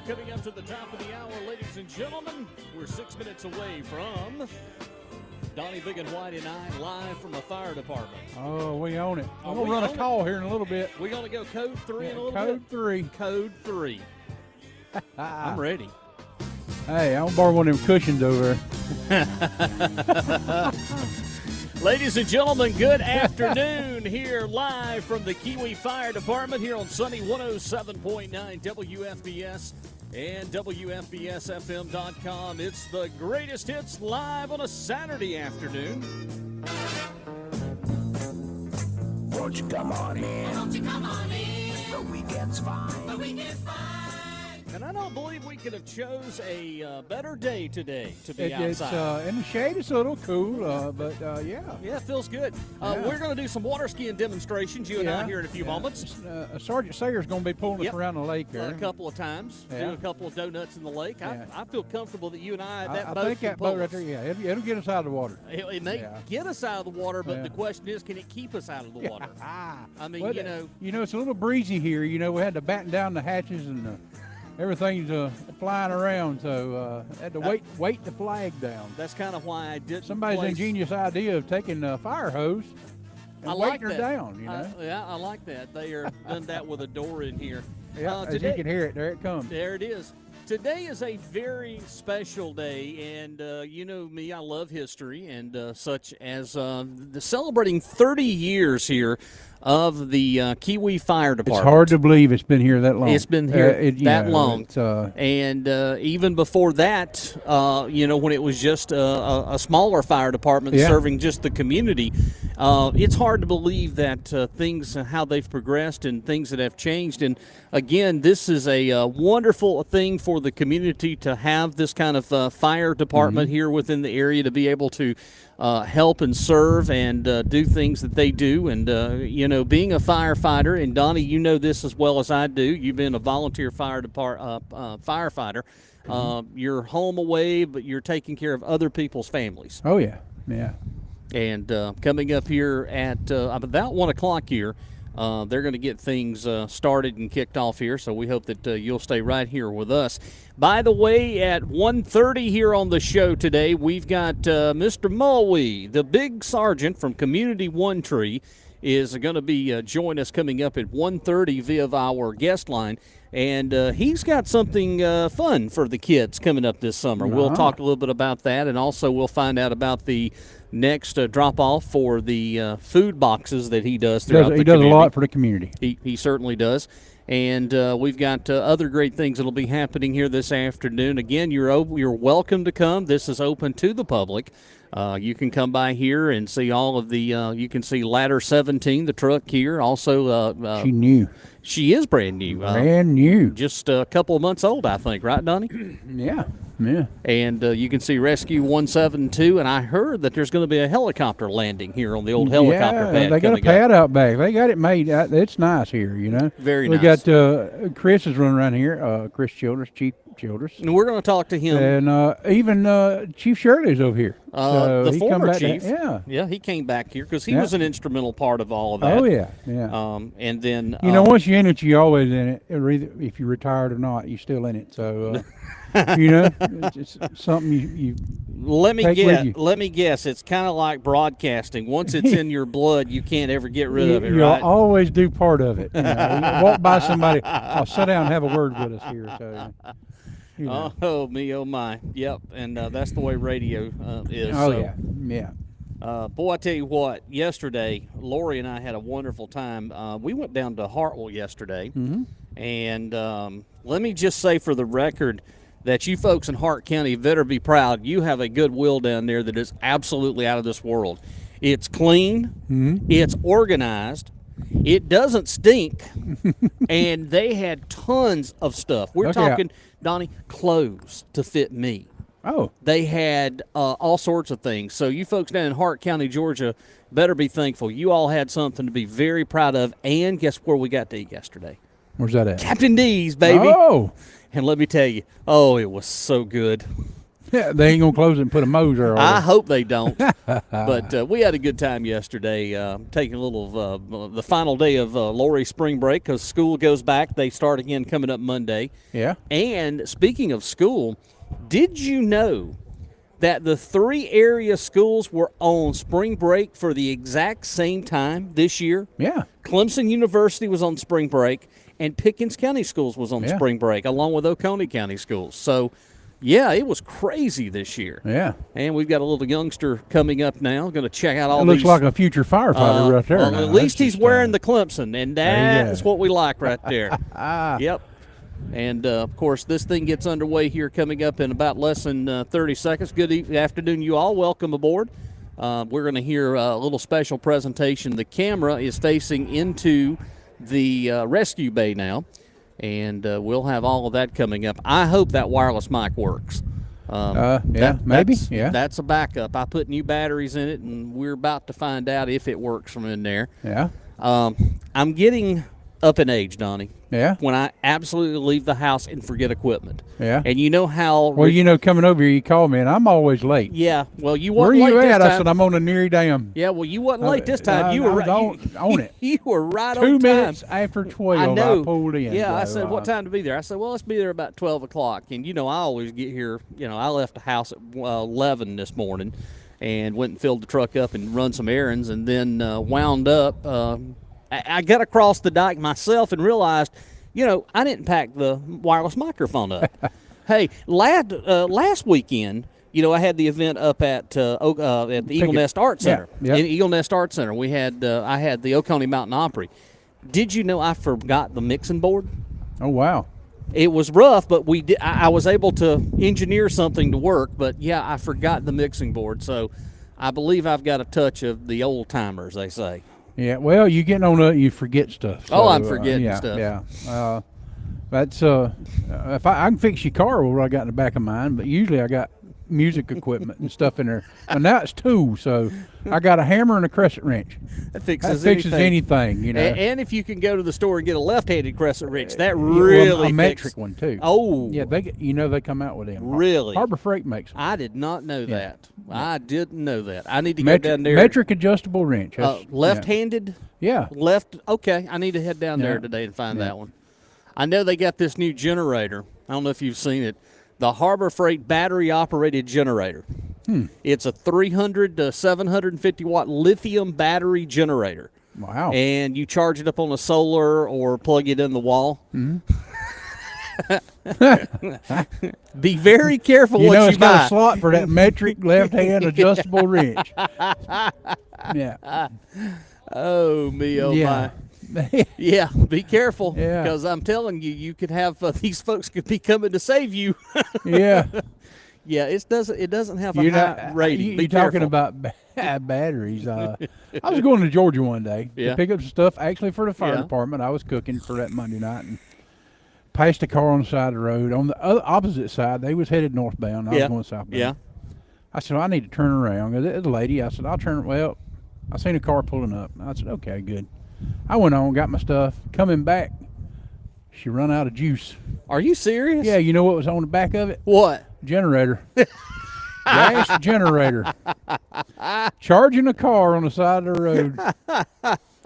coming up to the top of the hour, ladies and gentlemen. We're 6 minutes away from Donnie Big and White and I live from a fire department. Oh, we own it. I'm going to run a call here in a little bit. We're going to go code 3 in a little bit. bit? Code 3. Code 3. I'm ready. Hey, I'll borrow one of them cushions over there. Ladies and gentlemen, good afternoon here live from the Kiwi Fire Department here on Sunny 107.9 WFBS and WFBSFM.com. It's the greatest hits live on a Saturday afternoon. Won't you come on in? Won't you come on in? The weekend's fine. The weekend's fine. And I don't believe we could have chose a better day today to be outside. It's in the shade. It's a little cool, but yeah. Yeah, it feels good. Yeah. We're going to do some water skiing demonstrations, you and I, here in a few moments. Sergeant Sayer's going to be pulling us around the lake there. A couple of times. Do a couple of donuts in the lake. I feel comfortable that you and I, I think that boat right there, it'll get us out of the water. It may get us out of the water, but the question is, can it keep us out of the water? I mean, well, it's a little breezy here. You know, we had to batten down the hatches and everything's flying around, so had to weight the flag down. That's kind of why I did. Somebody's ingenious idea of taking a fire hose and weighting her down, you know? I like that. They are done that with a door in here. Yeah, as you can hear it, there it comes. There it is. Today is a very special day, and you know me, I love history, and such as celebrating 30 years here of the Kiwi Fire Department. It's hard to believe it's been here that long. It's been here that long. And even before that, when it was just a smaller fire department serving just the community, it's hard to believe that things, how they've progressed and things that have changed. And again, this is a wonderful thing for the community to have this kind of fire department here within the area to be able to help and serve and do things that they do. And, being a firefighter, and Donnie, you know this as well as I do, you've been a volunteer firefighter. You're home away, but you're taking care of other people's families. Oh, yeah. Yeah. And coming up here at about 1 o'clock here, they're going to get things started and kicked off here, so we hope that you'll stay right here with us. By the way, at 1:30 here on the show today, we've got Mr. Mulwee, the big sergeant from Community One Tree, is going to be join us coming up at 1:30 via our guest line. And he's got something fun for the kids coming up this summer. We'll talk a little bit about that, and also we'll find out about the next drop-off for the food boxes that he does throughout the community. He does a lot for the community. He certainly does. And we've got other great things that will be happening here this afternoon. Again, you're welcome to come. This is open to the public. You can come by here and see all of the you can see Ladder 17, the truck here. Also, she's new. She is brand new. Brand new. Just a couple of months old, I think. Right, Donnie? Yeah. And you can see Rescue 172, and I heard that there's going to be a helicopter landing here on the old helicopter pad. They got a pad out back. They got it made. It's nice here, you know. Very nice. We got Chris is running around here, Chris Childress, Chief Childress. And we're going to talk to him. And even Chief Shirley's over here. So the former chief. Yeah, he came back here because he was an instrumental part of all of that. Oh, yeah. And then... once you're in it, you're always in it. If you're retired or not, you're still in it. So... it's something you let me guess. It's kind of like broadcasting. Once it's in your blood, you can't ever get rid of it, you'll right? Always do part of it. You walk by somebody, I'll sit down and have a word with us here. So, Oh, me, oh, my. Yep, and that's the way radio is. Oh, so. Yeah. Boy, I tell you what, yesterday, Lori and I had a wonderful time. We went down to Hartwell yesterday, and let me just say for the record that you folks in Hart County better be proud. You have a goodwill down there that is absolutely out of this world. It's clean. It's organized. It doesn't stink. And they had tons of stuff. We're talking, Donnie, clothes to fit me. Oh. They had all sorts of things. So you folks down in Hart County, Georgia, better be thankful. You all had something to be very proud of. And guess where we got to eat yesterday? Where's that at? Captain D's, baby. Oh. And let me tell you, it was so good. Yeah, they ain't gonna close it and put a Moser on. I hope they don't. But we had a good time yesterday, taking a little of the final day of Lori spring break because school goes back. They start again coming up Monday. Yeah. And speaking of school, did you know that the 3 area schools were on spring break for the exact same time this year? Yeah. Clemson University was on spring break, and Pickens County Schools was on spring break, along with Oconee County Schools. So, yeah, it was crazy this year. Yeah. And we've got a little youngster coming up now, going to check out all It these. looks like a future firefighter right there. Well, now. at least That's he's just, wearing the Clemson, and that's what we like right there. Ah. Yep. And, of course, this thing gets underway here coming up in about less than 30 seconds. Good afternoon, you all. Welcome aboard. We're going to hear a little special presentation. The camera is facing into the rescue bay now, and we'll have all of that coming up. I hope that wireless mic works. Maybe. Yeah. That's a backup. I put new batteries in it, and we're about to find out if it works from in there. Yeah. I'm getting up in age, Donnie. Yeah. When I absolutely leave the house and forget equipment. Yeah. And you know how. Well, coming over here, you called me, and I'm always late. Yeah. Well, you Where weren't late you this at? time. I said I'm on the Neary Dam. Yeah. Well, you wasn't late this time. You were I was right. on it. You were right 2 on time. minutes after 12, I know. I pulled in. Yeah, I so, said, what time to be there? I said, well, let's be there about 12 o'clock. And, I always get here. I left the house at 11 this morning and went and filled the truck up and run some errands and then wound up. I got across the dike myself and realized, I didn't pack the wireless microphone up. Hey, last weekend, I had the event up at the Eagle Nest Art Center. Yeah. In Eagle Nest Art Center, we had I had the Oconee Mountain Opry. Did you know I forgot the mixing board? Oh, wow. It was rough, but I was able to engineer something to work. But yeah, I forgot the mixing board, so I believe I've got a touch of the old timers, they say. Yeah, well, you getting on you forget stuff. So, I'm forgetting stuff. Yeah, that's if I can fix your car with what I got in the back of mine, but usually I got music equipment and stuff in there. And now it's 2, so I got a hammer and a crescent wrenge. That fixes anything. And if you can go to the store and get a left-handed crescent wrench, that really a metric one too. Oh, yeah, they come out with them. Really? Harbor Freight makes them. I did not know that. Yeah. I didn't know that. I need to go down there. Metric adjustable wrench. Left-handed. Yeah. Left. Okay, I need to head down there today and find that one. I know they got this new generator. I don't know if you've seen it. The Harbor Freight battery-operated generator. It's a 300 to 750 watt lithium battery generator. Wow. And you charge it up on a solar or plug it in the wall. Mm-hmm. Be very careful what you buy. It's got a slot for that metric left-hand adjustable wrench. Yeah. Oh, me, oh, my. Yeah, be careful. Yeah. Because I'm telling you, you could have these folks could be coming to save you. Yeah. Yeah, it doesn't have a high rating. You're talking about batteries. I was going to Georgia one day to pick up some stuff, actually for the fire department. I was cooking for that Monday night and passed a car on the side of the road. On the opposite side, they was headed northbound. I was going southbound. Yeah. I said, well, I need to turn around. The lady, I said, I'll turn. Well, I seen a car pulling up. I said, okay, good. I went on, got my stuff. Coming back, she run out of juice. Are you serious? Yeah, you know what was on the back of it? What? Generator. Gas generator. Charging a car on the side of the road.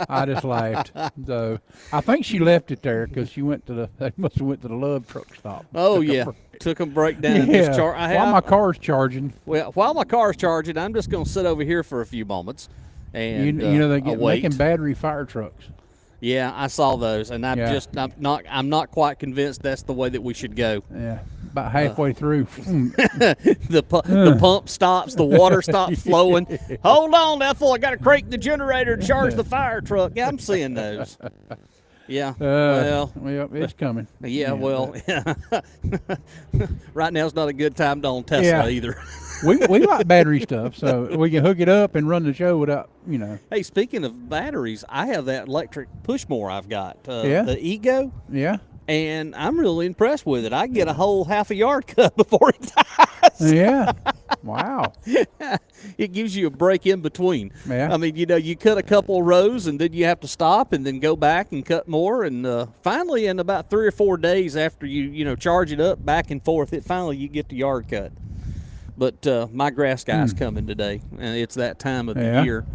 I just laughed. So I think she left it there because she they must have went to the Love truck stop. Oh, yeah. Took them breakdown. Yeah. While my car's charging. Well, while my car's charging, I'm just going to sit over here for a few moments. And they're making battery fire trucks. Yeah, I saw those, and I'm not quite convinced that's the way that we should go. Yeah, about halfway through, the pump stops, the water stops flowing. Hold on, Ethel, I got to crank the generator and charge the fire truck. Yeah, I'm seeing those. Yeah, well, it's coming. Yeah, well, right now is not a good time to own Tesla either. we like battery stuff, so we can hook it up and run the show without, Hey, speaking of batteries, I have that electric push mower I've got, the Ego. Yeah. And I'm really impressed with it. I get a whole half a yard cut before it dies. Yeah. Wow. It gives you a break in between. Yeah. I mean, you cut a couple rows and then you have to stop and then go back and cut more. And finally, in about 3 or 4 days after you charge it up back and forth, you get the yard cut. but my grass guy's coming today, and it's that time of the year.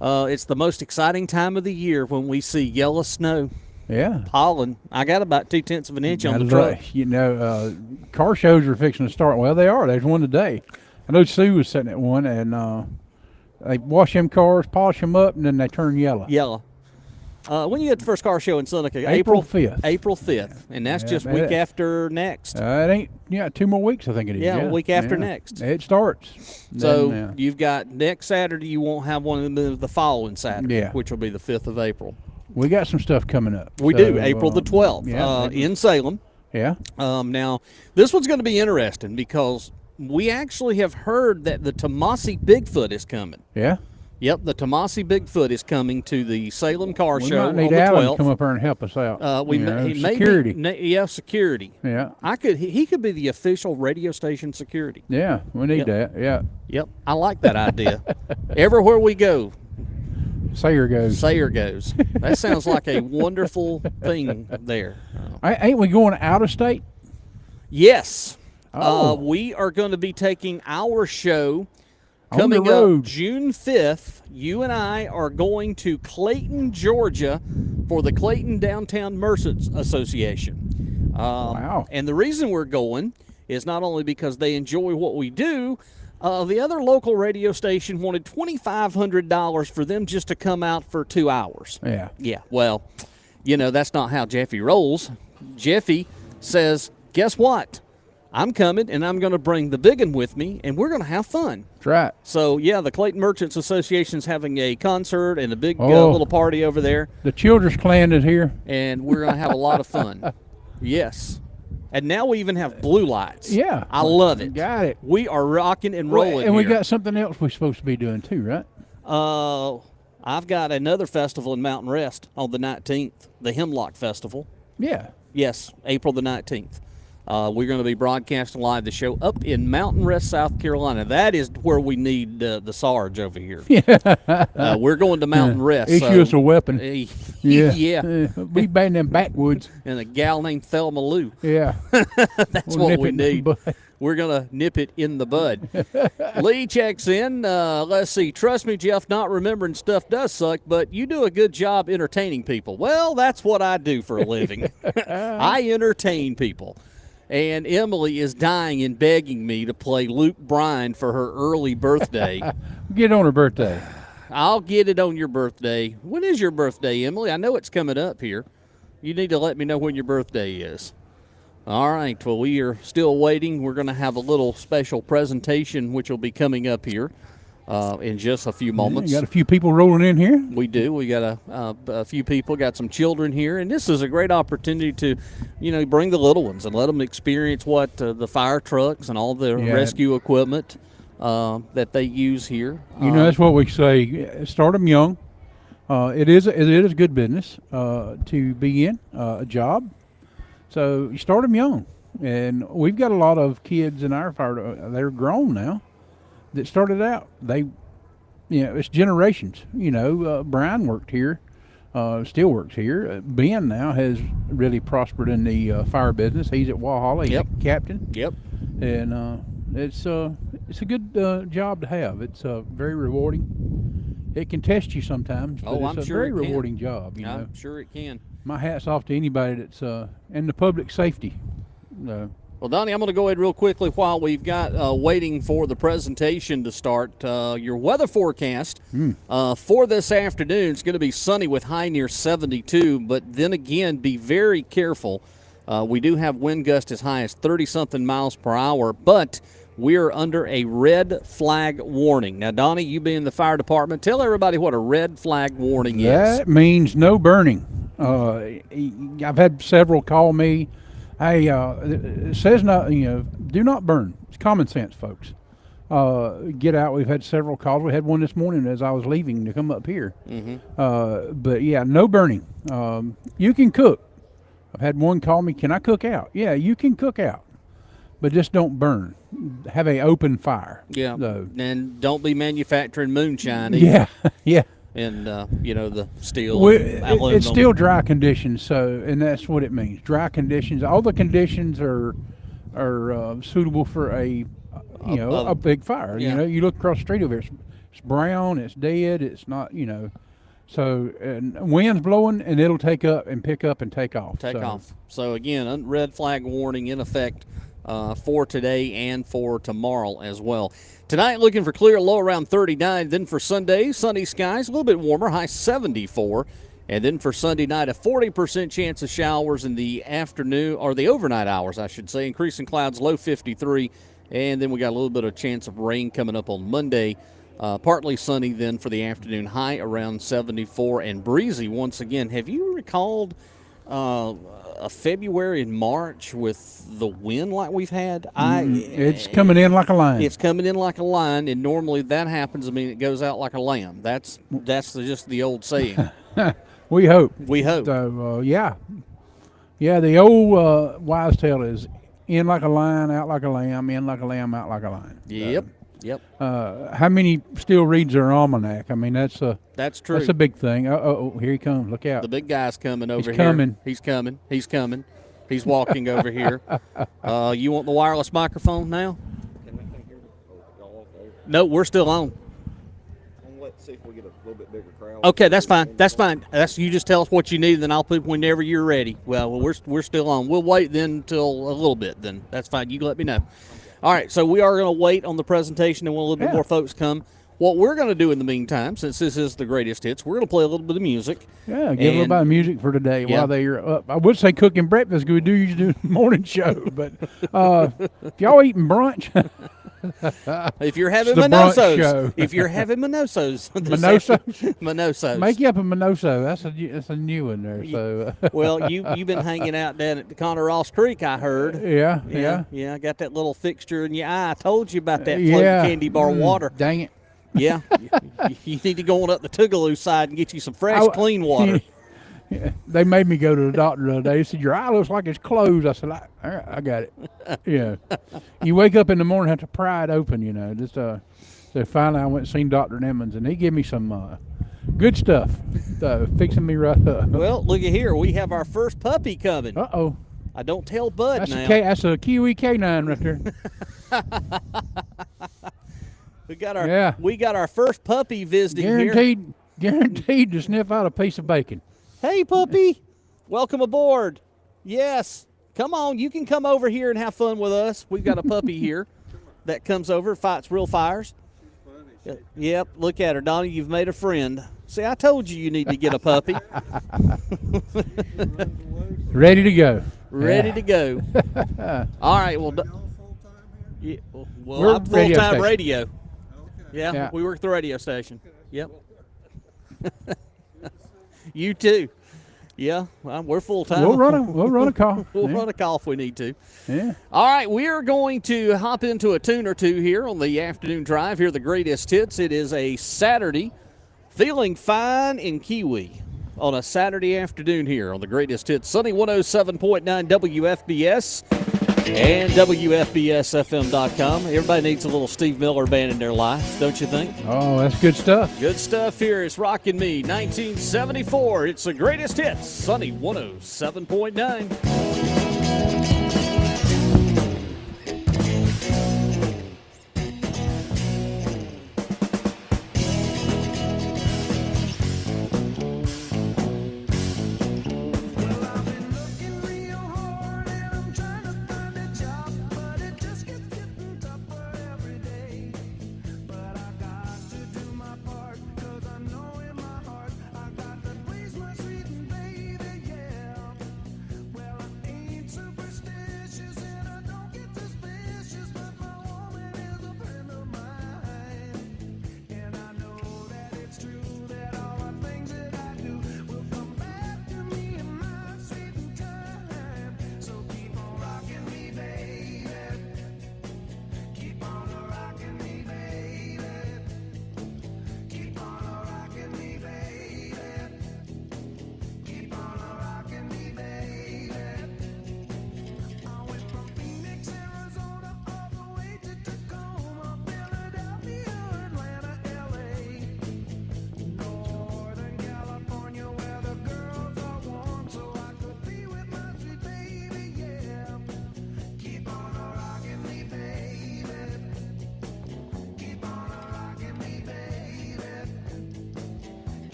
It's the most exciting time of the year when we see yellow snow. Yeah. Pollen. I got about 0.2 inches on the truck. Car shows are fixing to start. Well, they are. There's one today. I know Sue was sitting at one, and they wash them cars, polish them up, and then they turn yellow. Yellow. When you get the first car show in Seneca? April 5th. April 5th, and that's just week after next. It ain't, 2 more weeks, I think it is. Yeah, week after next. It starts. So then, you've got next Saturday, you won't have one the following Saturday, which will be the 5th of April. We got some stuff coming up. We do, April the 12th in Salem. Yeah. Now, this one's going to be interesting because we actually have heard that the Tomasi Bigfoot is coming. Yeah. Yep, the Tomasi Bigfoot is coming to the Salem Car Show on the 12th. We might need Alan to come up here and help us out. Security. Security. Yeah. He could be the official radio station security. Yeah, we need that. Yeah. Yep, I like that idea. Everywhere we go, Sayer goes. That sounds like a wonderful thing there. Ain't we going out of state? Yes. Oh. We are going to be taking our show coming up June 5th. You and I are going to Clayton, Georgia for the Clayton Downtown Merchants Association. Wow. And the reason we're going is not only because they enjoy what we do, the other local radio station wanted $2,500 for them just to come out for 2 hours. Yeah. Yeah, well, that's not how Jeffy rolls. Jeffy says, guess what? I'm coming, and I'm going to bring the big one with me, and we're going to have fun. That's right. So, the Clayton Merchants Association's having a concert and a big little party over there. The Children's Clan is here. And we're going to have a lot of fun. Yes. And now we even have blue lights. Yeah. I love it. Got it. We are rocking and rolling And we here. got something else we're supposed to be doing too, right? I've got another festival in Mountain Rest on the 19th, the Hemlock Festival. Yeah. Yes, April the 19th. We're going to be broadcasting live the show up in Mountain Rest, South Carolina. That is where we need the Sarge over here. Yeah. We're going to Mountain Rest. Issue us a weapon. Yeah. We bang them backwoods. And a gal named Thelma Lou. Yeah. That's what we need. We're going to nip it in the bud. Lee checks in. Let's see. Trust me, Jeff, not remembering stuff does suck, but you do a good job entertaining people. Well, that's what I do for a living. I entertain people. And Emily is dying and begging me to play Luke Bryan for her early birthday. Get on her birthday. I'll get it on your birthday. When is your birthday, Emily? I know it's coming up here. You need to let me know when your birthday is. All right. Well, we are still waiting. We're going to have a little special presentation, which will be coming up here in just a few moments. You got a few people rolling in here? We do. We got a few people, got some children here, and this is a great opportunity to, bring the little ones and let them experience what the fire trucks and all the rescue equipment that they use here. That's what we say. Start them young. It is good business to be in, a job. So you start them young. And we've got a lot of kids in our fire, they're grown now, that started out. It's generations. Brian worked here, still works here. Ben now has really prospered in the fire business. He's at Walhalla. He's a captain. Yep. And it's a good job to have. It's very rewarding. It can test you sometimes, but it's a very rewarding job. I'm sure it can. My hat's off to anybody that's in the public safety. Well, Donnie, I'm going to go ahead real quickly while we've got waiting for the presentation to start. Your weather forecast for this afternoon is going to be sunny with high near 72, but then again, be very careful. We do have wind gusts as high as 30-something miles per hour, but we're under a red flag warning. Now, Donnie, you being in the fire department, tell everybody what a red flag warning is. That means no burning. I've had several call me. Hey, it says not. Do not burn. It's common sense, folks. Get out. We've had several calls. We had one this morning as I was leaving to come up here. But yeah, no burning. You can cook. I've had one call me. Can I cook out? Yeah, you can cook out, but just don't burn. Have a open fire. Yeah, and don't be manufacturing moonshine. Yeah, yeah. And the steel. It's still dry conditions, and that's what it means. Dry conditions. All the conditions are suitable for a a big fire. Yeah. You look across the street over it, it's brown, it's dead, it's not, So, and wind's blowing, and it'll take up and pick up and take off. Take off. So, again, red flag warning in effect for today and for tomorrow as well. Tonight, looking for clear, low around 39. Then for Sunday, sunny skies, a little bit warmer, high 74. And then for Sunday night, a 40% chance of showers in the afternoon, or the overnight hours, I should say. Increasing clouds, low 53. And then we got a little bit of chance of rain coming up on Monday. Partly sunny then for the afternoon, high around 74 and breezy once again. Have you recalled a February and March with the wind like we've had? It's coming in like a line. It's coming in like a line, and normally that happens. I mean, it goes out like a lamb. That's just the old saying. We hope. We hope. So, yeah. Yeah, the old wise tale is in like a line, out like a lamb, in like a lamb, out like a line. Yep. Yep. How many still reads their almanac? I mean, that's true. That's a big thing. Oh, here he comes. Look out. The big guy's coming over here. Coming. He's coming. He's coming. He's walking over here. You want the wireless microphone now? No, we're still on. Let's see if we get a little bit bigger crowd. Okay, that's fine. That's fine. You just tell us what you need, and then I'll put whenever you're ready. Well, we're still on. We'll wait then until a little bit. Then that's fine. You let me know. All right, so we are going to wait on the presentation, and when a little bit more folks come. What we're going to do in the meantime, since this is the greatest hits, we're going to play a little bit of music. Yeah, give a little bit of music for today while they're up. I would say cooking breakfast, we do usually do the morning show, but if y'all eating brunch, if you're having the brunch show. Minosos, if you're having Minosos, Minosos, make you up a Minoso. That's a new one there. So, well, you've been hanging out down at the Connor Ross Creek, I heard. Yeah. I got that little fixture in your eye. I told you about that floating candy bar water. Dang it. Yeah, you need to go on up the Tougaloo side and get you some fresh, clean water. They made me go to the doctor the other day. They said, your eye looks like it's closed. I said, all right, I got it. Yeah. You wake up in the morning, have to pry it open, So finally I went and seen Dr. Emmons, and he gave me some good stuff, fixing me right up. Well, look at here. We have our first puppy coming. Uh-oh. I don't tell Bud that's now. That's a Kiwi K9 right there. We got our first puppy visiting here. Guaranteed to sniff out a piece of bacon. Hey, puppy. Welcome aboard. Yes. Come on. You can come over here and have fun with us. We've got a puppy here that comes over, fights real fires. Yep. Look at her, Donnie. You've made a friend. See, I told you need to get a puppy. Ready to go. Ready to go. All right. Well, We're I'm full-time radio. Okay. Yeah, we work at the radio station. Yep. You too. Yeah, we're full-time. We'll run a call. We'll run a call if we need to. Yeah. All right, we are going to hop into a tune or two here on the afternoon drive. Here are the greatest hits. It is a Saturday. Feeling fine in Kiwi on a Saturday afternoon here on the greatest hits. Sunny 107.9 WFBS and WFBSFM.com. Everybody needs a little Steve Miller Band in their life, don't you think? Oh, that's good stuff. Good stuff here. It's Rockin' Me, 1974. It's the greatest hits. Sunny 107.9. Superstar.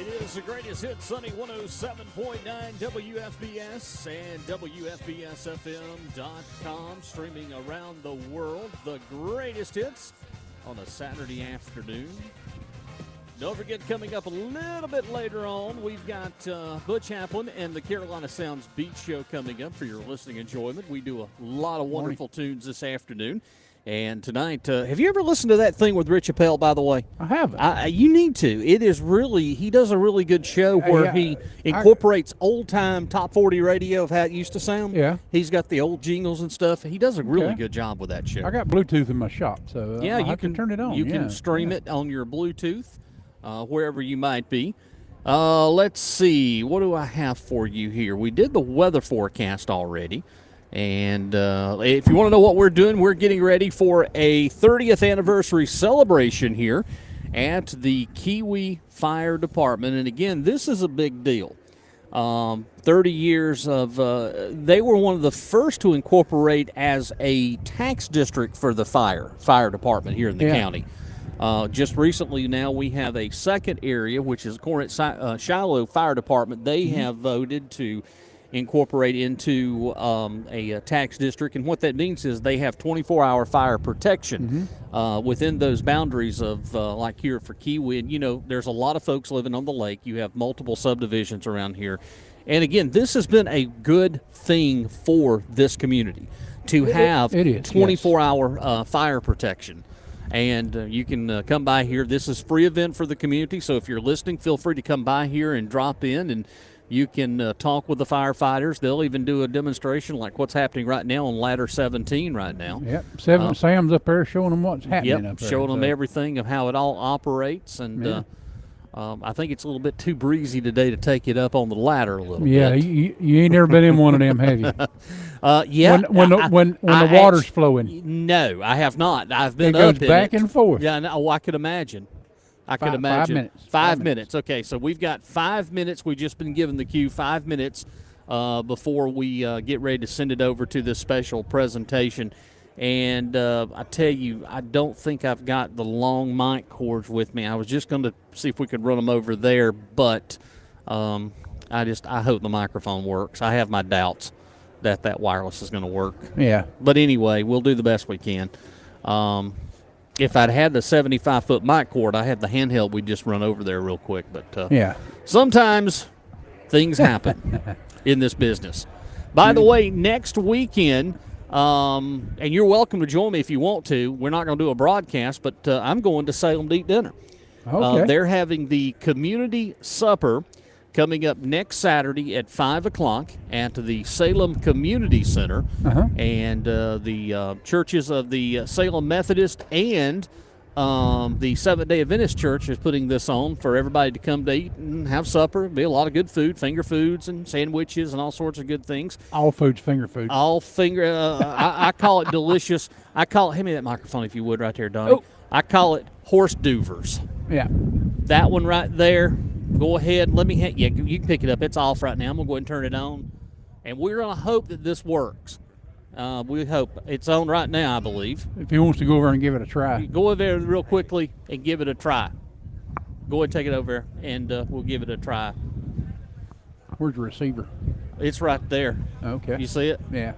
It is the greatest hit, Sunny 107.9 WFBS and WFBSFM.com, streaming around the world. The greatest hits on a Saturday afternoon. Don't forget, coming up a little bit later on, we've got Butch Haplin and the Carolina Sounds Beach Show coming up for your listening enjoyment. We do a lot of wonderful tunes this afternoon. And tonight, have you ever listened to that thing with Rich Appel, by the way? I haven't. You need to. It is really, he does a really good show where he incorporates old-time top 40 radio of how it used to sound. Yeah. He's got the old jingles and stuff. He does a really good job with that show. I got Bluetooth in my shop, so yeah, you can turn it on. You can stream it on your Bluetooth, wherever you might be. Let's see. What do I have for you here? We did the weather forecast already. And if you want to know what we're doing, we're getting ready for a 30th anniversary celebration here at the Kiwi Fire Department. And again, this is a big deal. 30 years of, they were one of the first to incorporate as a tax district for the fire department here in the county. Just recently now we have a second area, which is Shiloh Fire Department. They have voted to incorporate into a tax district, and what that means is they have 24-hour fire protection within those boundaries of like here for Kiwi. And, you know, there's a lot of folks living on the lake. You have multiple subdivisions around here. And again, this has been a good thing for this community to have 24-hour fire protection. And you can come by here. This is a free event for the community, so if you're listening, feel free to come by here and drop in, and you can talk with the firefighters. They'll even do a demonstration like what's happening right now on Ladder 17 right now. Yep, Sam's up there showing them what's happening up there. Showing them everything of how it all operates. And I think it's a little bit too breezy today to take it up on the ladder a little bit. Yeah, you ain't never been in one of them, have you? When the water's flowing. No, I have not. I've been up in it. It goes back and forth. Yeah, no, I could imagine. I could imagine. 5 minutes. 5 minutes. Okay, so we've got 5 minutes. We've just been given the cue, 5 minutes before we get ready to send it over to this special presentation. And I tell you, I don't think I've got the long mic cords with me. I was just going to see if we could run them over there, but I hope the microphone works. I have my doubts that wireless is going to work. Yeah. But anyway, we'll do the best we can. If I'd had the 75-foot mic cord, I had the handheld. We'd just run over there real quick. But sometimes things happen in this business. By the way, next weekend, and you're welcome to join me if you want to. We're not going to do a broadcast, but I'm going to Salem to eat dinner. Okay. They're having the community supper coming up next Saturday at 5 o'clock at the Salem Community Center. And the churches of the Salem Methodist and the Seventh-day Adventist Church is putting this on for everybody to come to eat and have supper. Be a lot of good food, finger foods and sandwiches and all sorts of good things. All food's finger food. All finger. I call it delicious. Hand me that microphone if you would right there, Donnie. Oh. I call it horse doovers. Yeah. That one right there. Go ahead. Let me. You can pick it up. It's off right now. I'm gonna go ahead and turn it on, and we're gonna hope that this works. We hope it's on right now. I believe. If he wants to go over and give it a try, go over there real quickly and give it a try. Go ahead and take it over, and we'll give it a try. Where's the receiver? It's right there. Okay. You see it? Yeah.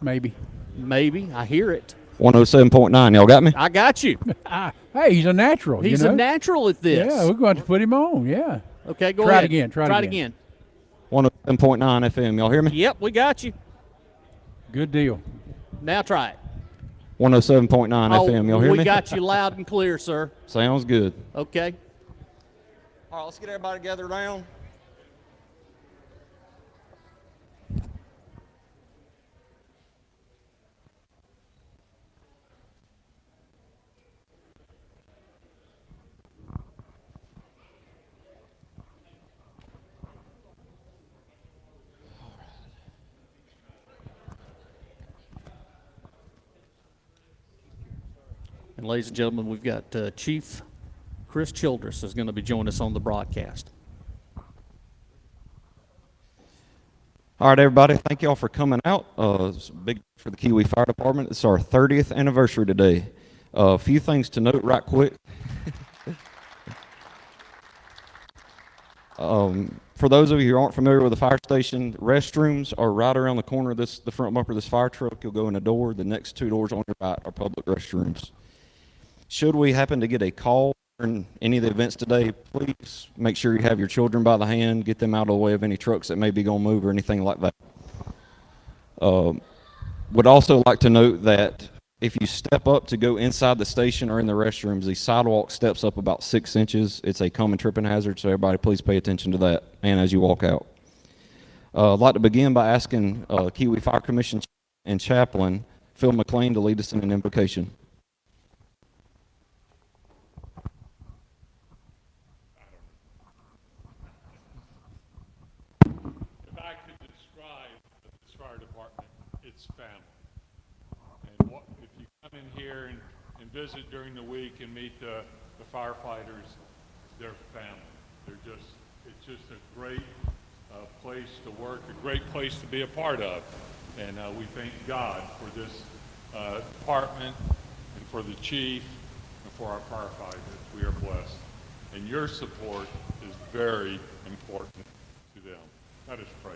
Maybe. I hear it. 107.9. Y'all got me? I got you. Hey, he's a natural. He's a natural at this. Yeah, we're going to put him on. Yeah. Okay, go ahead. Try it again. 107.9 FM. Y'all hear me? Yep, we got you. Good deal. Now try it. 107.9 FM. Y'all hear me? We got you loud and clear, sir. Sounds good. Okay. All right, let's get everybody gathered around. And ladies and gentlemen, we've got Chief Chris Childress is going to be joining us on the broadcast. All right, everybody, thank y'all for coming out. It's big for the Kiwi Fire Department. It's our 30th anniversary today. A few things to note right quick. For those of you who aren't familiar with the fire station, restrooms are right around the corner of the front bumper of this fire truck. You'll go in a door. The next two doors on your right are public restrooms. Should we happen to get a call in any of the events today, please make sure you have your children by the hand, get them out of the way of any trucks that may be going to move or anything like that. Would also like to note that if you step up to go inside the station or in the restrooms, the sidewalk steps up about 6 inches. It's a common tripping hazard, so everybody please pay attention to that and as you walk out. I'd like to begin by asking Kiwi Fire Commission and Chaplain Phil McLean to lead us in an invocation. If I could describe this fire department, it's family. And if you come in here and visit during the week and meet the firefighters, they're family. It's just a great place to work, a great place to be a part of. And we thank God for this department and for the chief and for our firefighters. We are blessed. And your support is very important to them. Let us pray.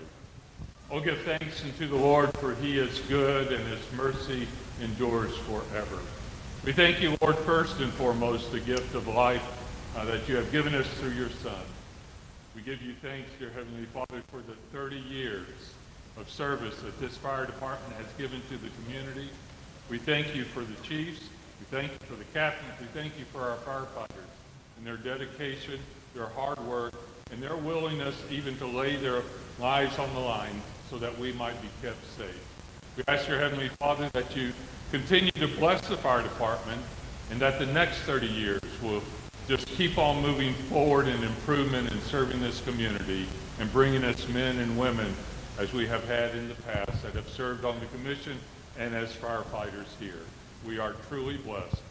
Oh, give thanks unto the Lord, for he is good, and his mercy endures forever. We thank you, Lord, first and foremost, the gift of life that you have given us through your Son. We give you thanks, dear Heavenly Father, for the 30 years of service that this fire department has given to the community. We thank you for the chiefs. We thank you for the captains. We thank you for our firefighters and their dedication, their hard work, and their willingness even to lay their lives on the line so that we might be kept safe. We ask your Heavenly Father that you continue to bless the fire department and that the next 30 years will just keep on moving forward in improvement and serving this community and bringing us men and women as we have had in the past that have served on the commission and as firefighters here. We are truly blessed,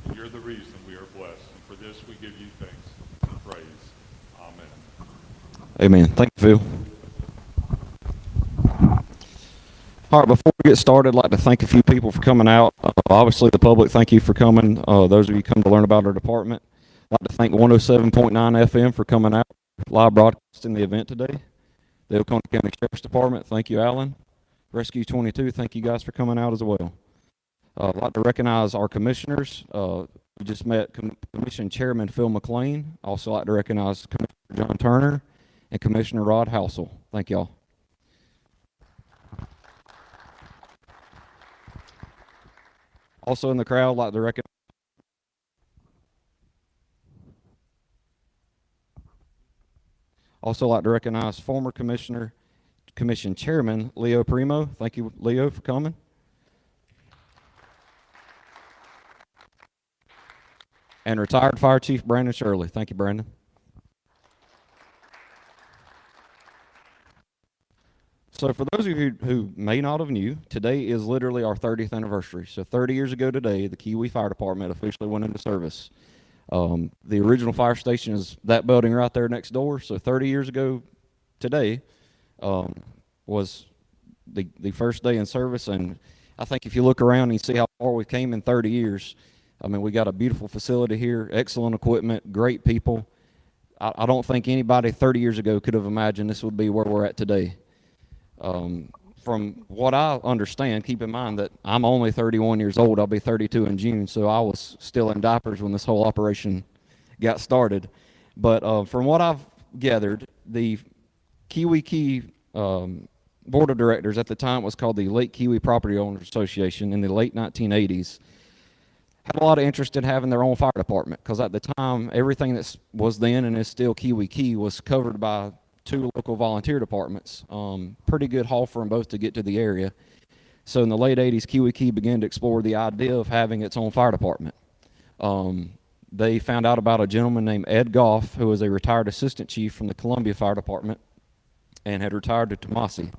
and you're the reason we are blessed. And for this we give you thanks and praise. Amen. Amen. Thank you, Phil. All right, before we get started, I'd like to thank a few people for coming out. Obviously, the public, thank you for coming. Those of you come to learn about our department. I'd like to thank 107.9 FM for coming out, live broadcasting the event today. The Oconee County Sheriff's Department, thank you, Alan. Rescue 22, thank you guys for coming out as well. I'd like to recognize our commissioners. We just met Commission Chairman Phil McLean. Also like to recognize Commissioner John Turner and Commissioner Rod Housel. Thank y'all. Also in the crowd, I'd like to recognize former Commission Chairman Leo Primo. Thank you, Leo, for coming. And retired Fire Chief Brandon Shirley. Thank you, Brandon. So for those of you who may not have knew, today is literally our 30th anniversary. So 30 years ago today, the Kiwi Fire Department officially went into service. The original fire station is that building right there next door. So 30 years ago today was the first day in service. And I think if you look around and you see how far we came in 30 years, I mean, we got a beautiful facility here, excellent equipment, great people. I don't think anybody 30 years ago could have imagined this would be where we're at today. From what I understand, keep in mind that I'm only 31 years old. I'll be 32 in June, so I was still in diapers when this whole operation got started. But from what I've gathered, the Kiwi Key Board of Directors, at the time it was called the Lake Kiwi Property Owners Association, in the late 1980s, had a lot of interest in having their own fire department, because at the time, everything that was then and is still Kiwi Key was covered by 2 local volunteer departments. Pretty good haul for them both to get to the area. So in the late 80s, Kiwi Key began to explore the idea of having its own fire department. They found out about a gentleman named Ed Goff, who was a retired assistant chief from the Columbia Fire Department and had retired to Tomasi.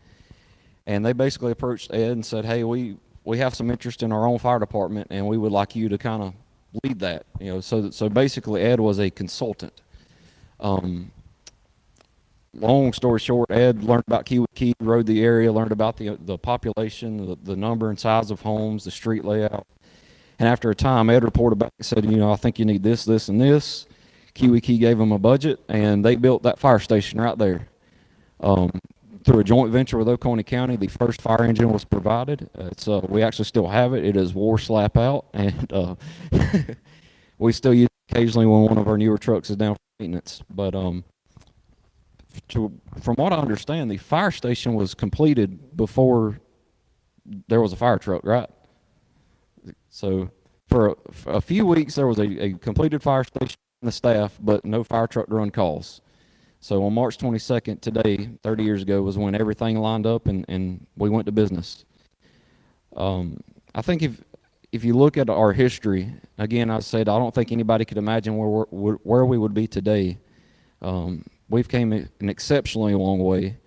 And they basically approached Ed and said, hey, we have some interest in our own fire department, and we would like you to kind of lead that. You know, so basically Ed was a consultant. Long story short, Ed learned about Kiwi Key, rode the area, learned about the population, the number and size of homes, the street layout. And after a time, Ed reported back and said, you know, I think you need this, this, and this. Kiwi Key gave them a budget, and they built that fire station right there. Through a joint venture with Oconee County, the first fire engine was provided. We actually still have it. It is war slap out, and we still use it occasionally when one of our newer trucks is down for maintenance. But from what I understand, the fire station was completed before there was a fire truck, right? So for a few weeks, there was a completed fire station and the staff, but no fire truck to run calls. So on March 22nd, today, 30 years ago, was when everything lined up and we went to business. I think if you look at our history, again, I said I don't think anybody could imagine where we would be today. We've came an exceptionally long way,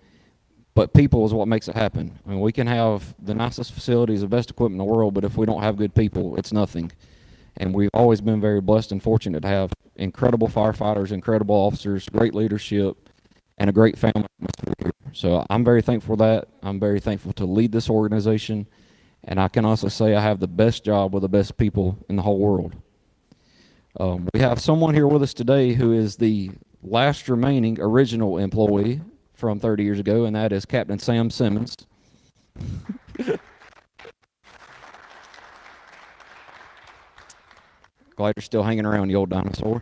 but people is what makes it happen. I mean, we can have the nicest facilities, the best equipment in the world, but if we don't have good people, it's nothing. And we've always been very blessed and fortunate to have incredible firefighters, incredible officers, great leadership, and a great family atmosphere. So I'm very thankful for that. I'm very thankful to lead this organization, and I can also say I have the best job with the best people in the whole world. We have someone here with us today who is the last remaining original employee from 30 years ago, and that is Captain Sam Simmons. Glad you're still hanging around, you old dinosaur.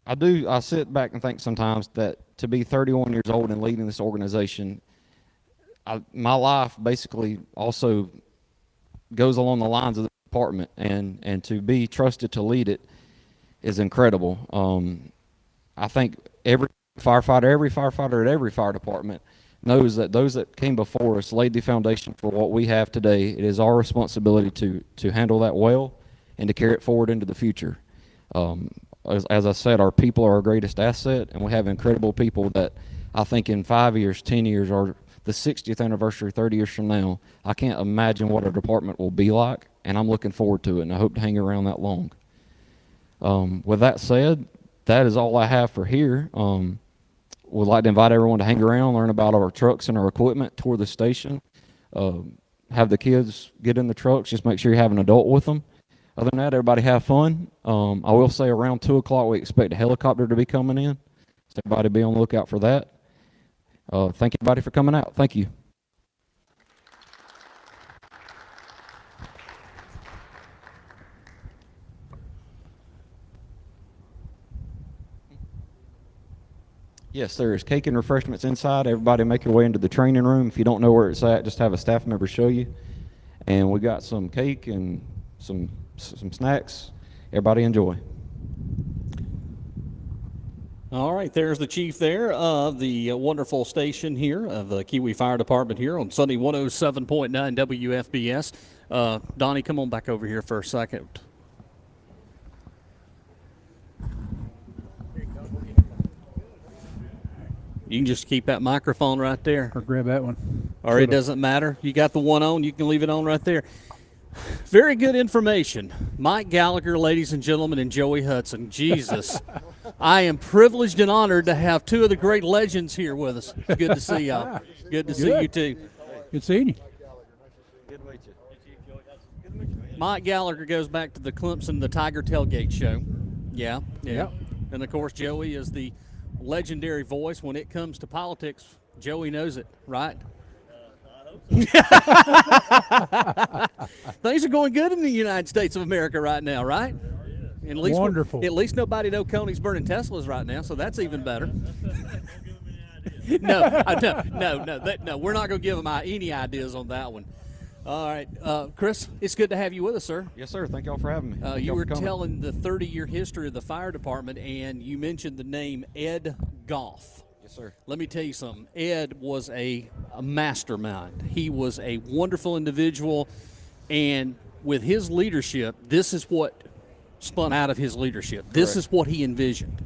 I sit back and think sometimes that to be 31 years old and leading this organization, my life basically also goes along the lines of the department, and to be trusted to lead it is incredible. I think every firefighter at every fire department knows that those that came before us laid the foundation for what we have today. It is our responsibility to handle that well and to carry it forward into the future. As I said, our people are our greatest asset, and we have incredible people that I think in 5 years, 10 years, or the 60th anniversary, 30 years from now, I can't imagine what our department will be like, and I'm looking forward to it, and I hope to hang around that long. With that said, that is all I have for here. We'd like to invite everyone to hang around, learn about our trucks and our equipment, tour the station, have the kids get in the trucks, just make sure you have an adult with them. Other than that, everybody have fun. I will say around 2 o'clock we expect a helicopter to be coming in, so everybody be on the lookout for that. Thank you, everybody, for coming out. Thank you. Yes, there is cake and refreshments inside. Everybody make your way into the training room. If you don't know where it's at, just have a staff member show you. And we got some cake and some snacks. Everybody enjoy. All right, there's the chief there of the wonderful station here of the Kiwi Fire Department here on Sunday 107.9 WFBS. Donnie, come on back over here for a second. You can just keep that microphone right there. Or grab that one. Or it doesn't matter. You got the one on, you can leave it on right there. Very good information. Mike Gallagher, ladies and gentlemen, and Joey Hudson. Jesus. I am privileged and honored to have two of the great legends here with us. Good to see y'all. Good to see you too. Good seeing you. Good to meet you. Mike Gallagher goes back to the Clemson, the Tiger Tailgate Show. Yeah. Yep. And of course, Joey is the legendary voice when it comes to politics. Joey knows it, right? Things are going good in the United States of America right now, right? At least wonderful. At least nobody in Oconee burning Teslas right now, so that's even better. No, we're not going to give them any ideas on that one. All right, Chris, it's good to have you with us, sir. Yes, sir. Thank y'all for having me. You were telling the 30-year history of the fire department, and you mentioned the name Ed Goff. Yes, sir. Let me tell you something. Ed was a mastermind. He was a wonderful individual, and with his leadership, this is what spun out of his leadership. This is what he envisioned.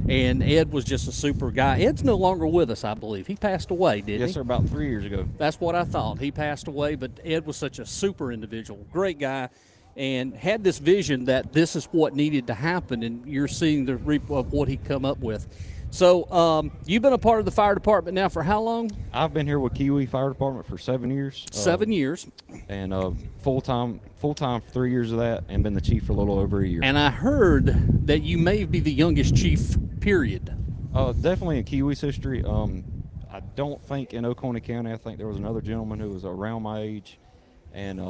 And Ed was just a super guy. Ed's no longer with us, I believe. He passed away, didn't he? Yes, sir, about 3 years ago. That's what I thought. He passed away, but Ed was such a super individual, great guy, and had this vision that this is what needed to happen, and you're seeing the reap of what he come up with. So you've been a part of the fire department now for how long? I've been here with Kiwi Fire Department for 7 years. 7 years. And full-time for 3 years of that, and been the chief for a little over a year. And I heard that you may be the youngest chief, period. Definitely in Kiwi's history. I don't think in Oconee County, I think there was another gentleman who was around my age. And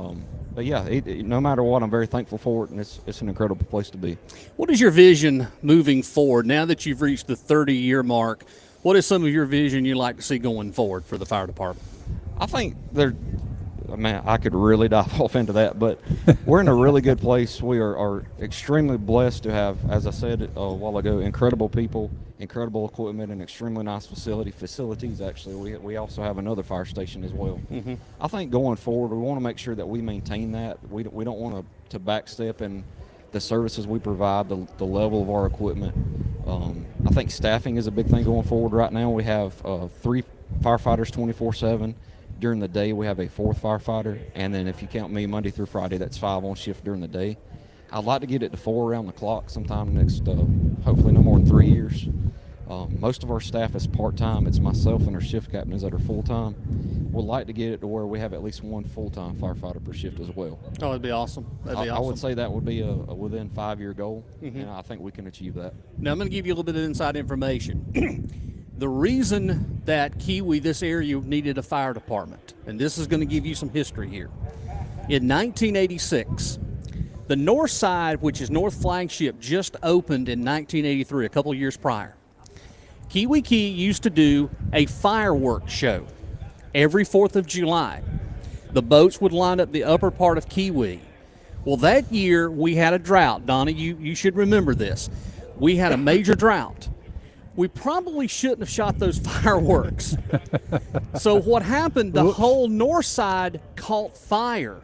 but yeah, no matter what, I'm very thankful for it, and it's an incredible place to be. What is your vision moving forward now that you've reached the 30-year mark? What is some of your vision you'd like to see going forward for the fire department? I think I could really dive off into that, but we're in a really good place. We are extremely blessed to have, as I said a while ago, incredible people, incredible equipment, and extremely nice facilities. Actually, we also have another fire station as well. Mm-hmm. I think going forward, we want to make sure that we maintain that. We don't want to backstep in the services we provide, the level of our equipment. I think staffing is a big thing going forward. Right now, we have 3 firefighters 24/7. During the day, we have a 4th firefighter, and then if you count me, Monday through Friday, that's 5 on shift during the day. I'd like to get it to 4 around the clock sometime next, hopefully no more than 3 years. Most of our staff is part-time. It's myself and our shift captains that are full-time. We'd like to get it to where we have at least 1 full-time firefighter per shift as well. Oh, that'd be awesome. That'd be awesome. I would say that would be a within 5-year goal, Mm-hmm. and I think we can achieve that. Now, I'm going to give you a little bit of inside information. The reason that Kiwi, this area, needed a fire department, and this is going to give you some history here. In 1986, the north side, which is North Flagship, just opened in 1983, a couple years prior. Kiwi Key used to do a fireworks show every 4th of July. The boats would line up the upper part of Kiwi. Well, that year we had a drought. Donnie, you should remember this. We had a major drought. We probably shouldn't have shot those fireworks. So what happened, the whole north side caught fire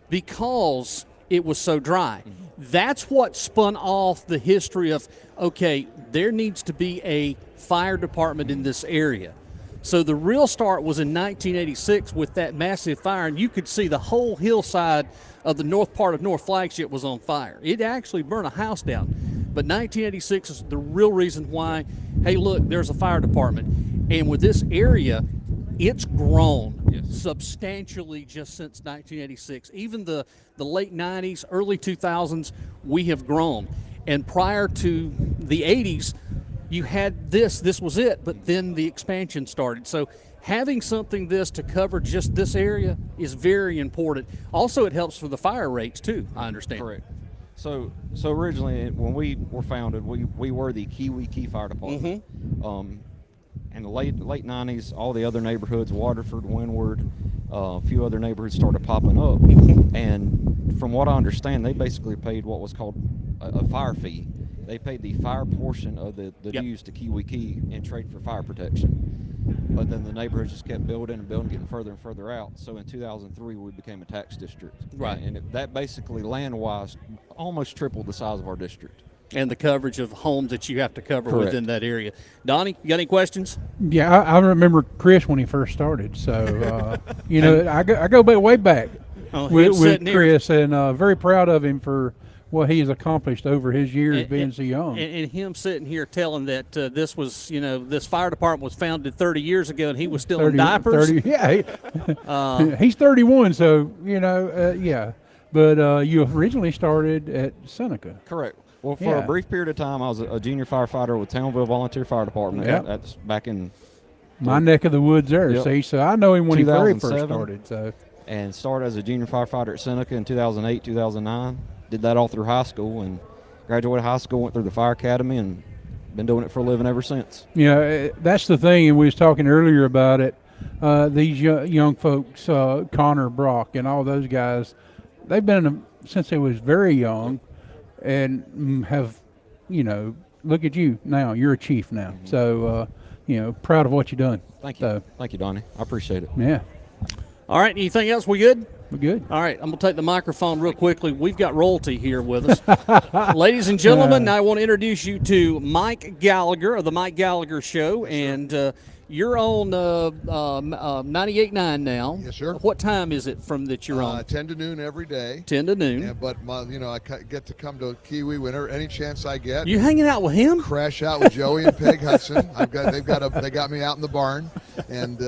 because it was so dry. That's what spun off the history of, okay, there needs to be a fire department in this area. So the real start was in 1986 with that massive fire, and you could see the whole hillside of the north part of North Flagship was on fire. It actually burned a house down. But 1986 is the real reason why, hey, look, there's a fire department. And with this area, it's grown substantially just since 1986. Even the late 90s, early 2000s, we have grown. And prior to the 80s, you had this was it, but then the expansion started. So having something to cover just this area is very important. Also, it helps for the fire rates too, I understand. Correct. So originally, when we were founded, we were the Kiwi Key Fire Department. Mm-hmm. In the late 90s, all the other neighborhoods, Waterford, Windward, a few other neighborhoods started popping up. And from what I understand, they basically paid what was called a fire fee. They paid the fire portion of the dues to Kiwi Key in trade for fire protection. But then the neighborhoods just kept building and building, getting further and further out. So in 2003, we became a tax district. Right. And that basically, land-wise, almost tripled the size of our district. And the coverage of homes that you have to cover Correct. within that area. Donnie, you got any questions? Yeah, I remember Chris when he first started. So, I go way back Oh, with sitting here. Chris, and very proud of him for what he has accomplished over his years being so young. And him sitting here telling that this was, this fire department was founded 30 years ago and he was still in diapers. 30, yeah, he's 31, so, yeah. But you originally started at Seneca. Correct. Well, for a brief period of time, I was a junior firefighter with Townville Volunteer Fire Department. Yep. That's back in my neck of the woods there, Yep. see? So I know him when he very first 2007. started. So. And started as a junior firefighter at Seneca in 2008, 2009. Did that all through high school and graduated high school, went through the fire academy, and been doing it for a living ever since. Yeah, that's the thing, and we was talking earlier about it. These young folks, Connor, Brock, and all those guys, they've been since they was very young, and have, look at you now. You're a chief now, so proud of what you've done. Thank you, So, thank you, Donnie. I appreciate it. yeah, All right, anything else? We good? we're good. All right, I'm going to take the microphone real quickly. We've got royalty here with us. Ladies and gentlemen, I want to introduce you to Mike Gallagher of the Mike Gallagher Show. And You're on 98.9 now. Yes, sir. What time is it from that you're on? 10 to noon every day. 10 to noon. Yeah, but I get to come to Kiwi whenever any chance I get. You hanging out with him? Crash out with Joey and Peg Hudson. They got me out in the barn, and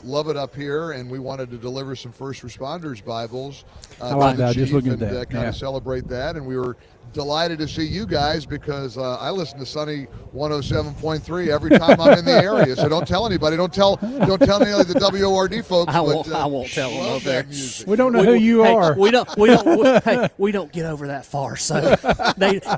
love it up here. And we wanted to deliver some first responders Bibles. I like that. Just looking at and, that. kind of celebrate that. And we were delighted to see you guys because I listen to Sunny 107.3 every time I'm in the area. So don't tell anybody. Don't tell any of the WORD folks. I won't tell them love up there. that music. We don't know who you are. We don't get over that far. So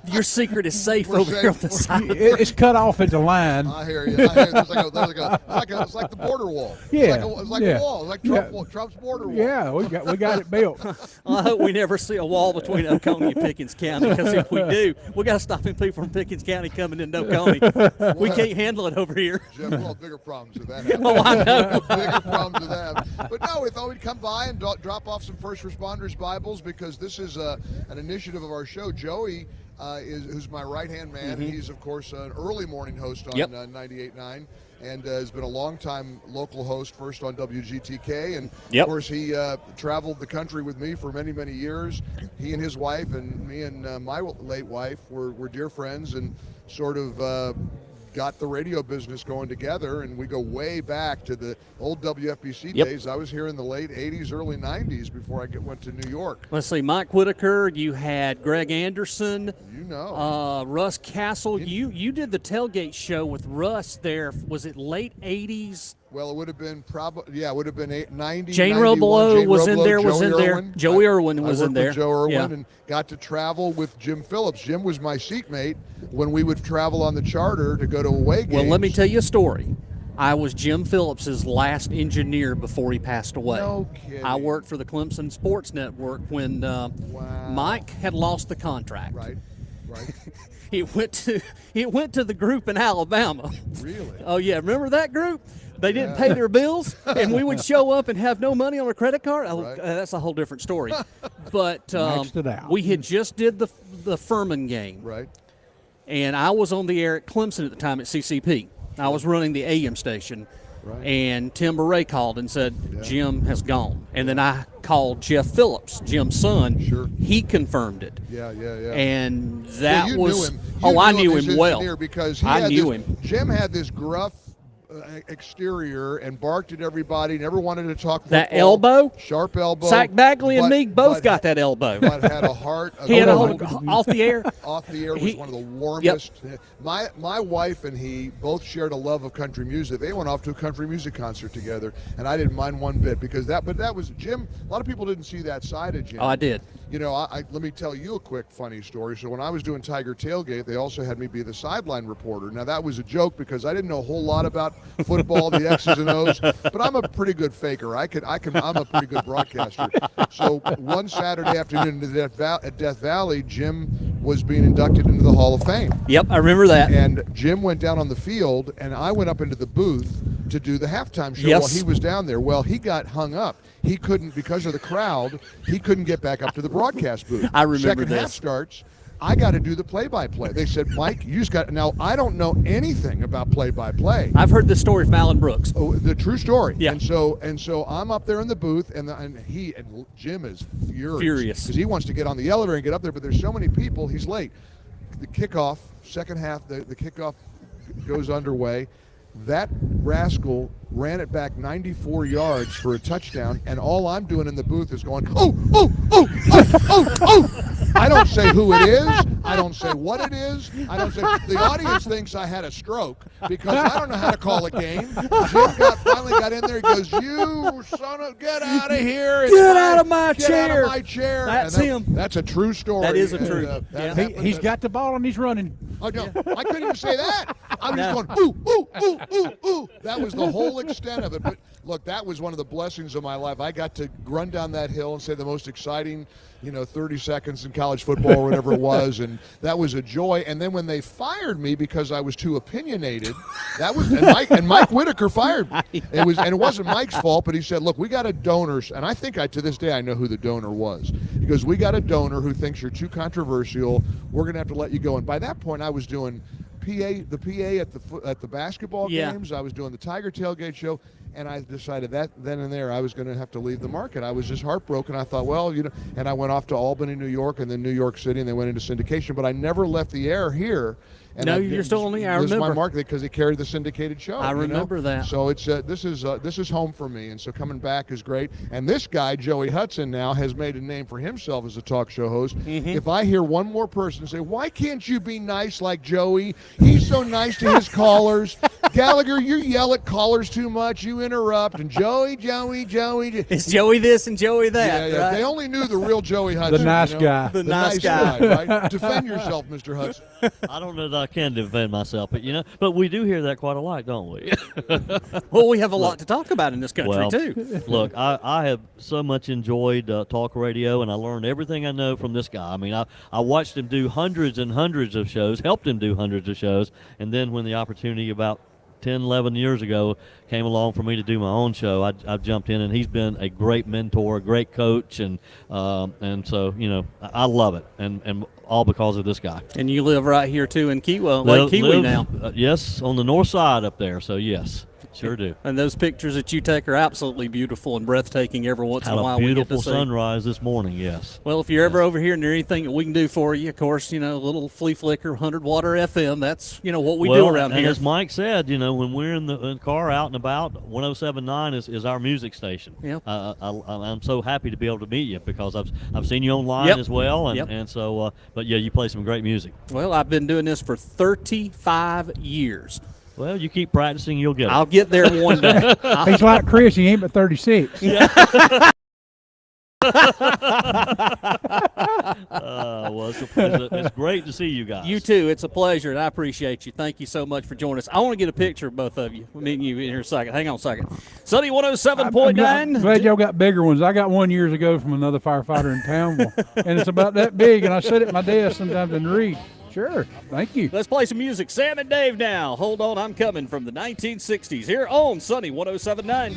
your secret is safe We're over safe. here on the side. It's cut off at the line. I hear you. It's like the border wall. Yeah, It's like yeah. a wall. It's like Trump's border wall. Yeah, we got it built. I hope we never see a wall between Oconee and Pickens County, because if we do, we got to stop people from Pickens County coming into Oconee. We can't handle it over here. Jeff, we'll have bigger problems with that. Oh, I know. Bigger problems with that. But no, we thought we'd come by and drop off some first responders Bibles because this is an initiative of our show. Joey who's my right-hand man. Mm-hmm. He's, of course, an early morning host on Yep. 98.9 and has been a long-time local host, first on WGTK. And, Yep. of course, he traveled the country with me for many, many years. He and his wife and me and my late wife were dear friends and sort of got the radio business going together, and we go way back to the old WFBC Yep. days. I was here in the late 80s, early 90s before I went to New York. Let's see, Mike Whitaker, you had Greg Anderson, You know. Russ Castle. You did the tailgate show with Russ there. Was it late 80s? Well, it would have been it would have been 90. Jane 91. Robelo Jane was in Robelo, there, was Joey in there. Irwin. Joey Irwin was I in worked there. with Joe Irwin Yeah. and got to travel with Jim Phillips. Jim was my seatmate when we would travel on the charter to go to away games. Well, let me tell you a story. I was Jim Phillips's last engineer before he passed away. No kidding. I worked for the Clemson Sports Network when Mike had lost the contract. Right. It went to the group in Alabama. Really? Oh yeah, remember that group? They didn't pay their bills, and we would show up and have no money on a credit card. Right. That's a whole different story. But Maxed it out. we had just did the Furman game, Right. and I was on the air at Clemson at the time at CCP. I was running the AM station, Right. and Tim Beret called and said, Jim has gone. And then I called Jeff Phillips, Jim's son. Sure. He confirmed it. Yeah. And Yeah, that you was knew him. I You knew as him well. engineer because I knew him. Jim had this gruff exterior and barked at everybody. Never wanted to talk football. That elbow? Sharp elbow. Zach Bagley and but- me both but- got that elbow. But had a heart. He had a gold. hold off the air. Off the air was He- one of the warmest. My wife and he both shared a love of country music. They went off to a country music concert together, and I didn't mind one bit because that was Jim. A lot of people didn't see that side of Jim. Oh, I did. You know, let me tell you a quick funny story. So when I was doing Tiger Tailgate, they also had me be the sideline reporter. Now that was a joke because I didn't know a whole lot about football, the X's and O's, but I'm a pretty good faker. I'm a pretty good broadcaster. So one Saturday afternoon at Death Valley, Jim was being inducted into the Hall of Fame. Yep, I remember that. And Jim went down on the field, and I went up into the booth to do the halftime show Yes. while he was down there. Well, he got hung up. He couldn't, because of the crowd, he couldn't get back up to the broadcast booth. I remember Second half this. starts. I got to do the play-by-play. They said, Mike, you just got. Now, I don't know anything about play-by-play. I've heard this story from Alan Brooks. Oh, the true story. Yeah. And so I'm up there in the booth, and Jim is furious because he wants to get on the elevator and get up there, but there's so many people, he's late. The kickoff, second half, the kickoff goes underway. That rascal ran it back 94 yards for a touchdown, and all I'm doing in the booth is going, oh. I don't say who it is. I don't say what it is. I don't say. The audience thinks I had a stroke because I don't know how to call a game. Jim finally got in there. He goes, "You son of, get out of here! Get out of my Get chair!" out of my chair!" That's And him. That's a true story. That is a And, true. that Yeah. happened He's at- got the ball and he's running. Oh, no, I couldn't even say that. I was No. just going, ooh. That was the whole extent of it. But look, that was one of the blessings of my life. I got to run down that hill and say the most exciting, 30 seconds in college football or whatever it was, and that was a joy. And then when they fired me because I was too opinionated, and Mike Whitaker fired me. It wasn't Mike's fault, but he said, "Look, we got a donor," and I think to this day I know who the donor was. He goes, "We got a donor who thinks you're too controversial. We're going to have to let you go." And by that point, I was doing PA at the basketball Yeah. games. I was doing the Tiger Tailgate show, and I decided that then and there I was going to have to leave the market. I was just heartbroken. I thought, well, and I went off to Albany, New York, and then New York City, and they went into syndication. But I never left the air here. And No, you're still on the air. I This is my remember. market because they carried the syndicated show. I remember that. So it's this is home for me, and so coming back is great. And this guy, Joey Hudson, now has made a name for himself as a talk show host. Mm-hmm. If I hear one more person say, "Why can't you be nice like Joey? He's so nice to his callers." Gallagher, you yell at callers too much. You interrupt. And Joey. It's Joey this and Joey that. Yeah. Right? If they only knew the real Joey Hudson. The nice guy. The nice guy. right? Defend yourself, Mr. Hudson. I don't know that I can defend myself, but we do hear that quite a lot, don't we? Well, we have a lot to talk about in this country, Well, too. Look, I have so much enjoyed talk radio, and I learned everything I know from this guy. I mean, I watched him do hundreds and hundreds of shows, helped him do hundreds of shows, and then when the opportunity about 10, 11 years ago came along for me to do my own show, I jumped in, and he's been a great mentor, a great coach, and so, I love it, and all because of this guy. And you live right here, too, in Kiwa, Lake Kiwi now. Yes, on the north side up there, so yes, sure do. And those pictures that you take are absolutely beautiful and breathtaking every once in Had a while. a We get beautiful to see. sunrise this morning, yes. Well, if you're ever over here and there's anything that we can do for you, of course, a little flea flicker, 100 water FM, that's, what we do around and here. as Mike said, when we're in the car out and about, 107.9 is our music station. Yep. I'm so happy to be able to meet you because I've seen you online Yep. as well, and, Yep. and so, but yeah, you play some great music. Well, I've been doing this for 35 years. Well, you keep practicing, you'll get it. I'll get there one day. He's like Chris. He ain't but 36. Well, it's great to see you guys. You too. It's a pleasure, and I appreciate you. Thank you so much for joining us. I want to get a picture of both of you. Me and you in here a second. Hang on a second. Sunny I'm 107.9. glad y'all got bigger ones. I got one years ago from another firefighter in town, and it's about that big, and I sit at my desk sometimes and read. Sure. Thank you. Let's play some music. Sam and Dave now. Hold on, I'm coming from the 1960s here on Sunny 107.9.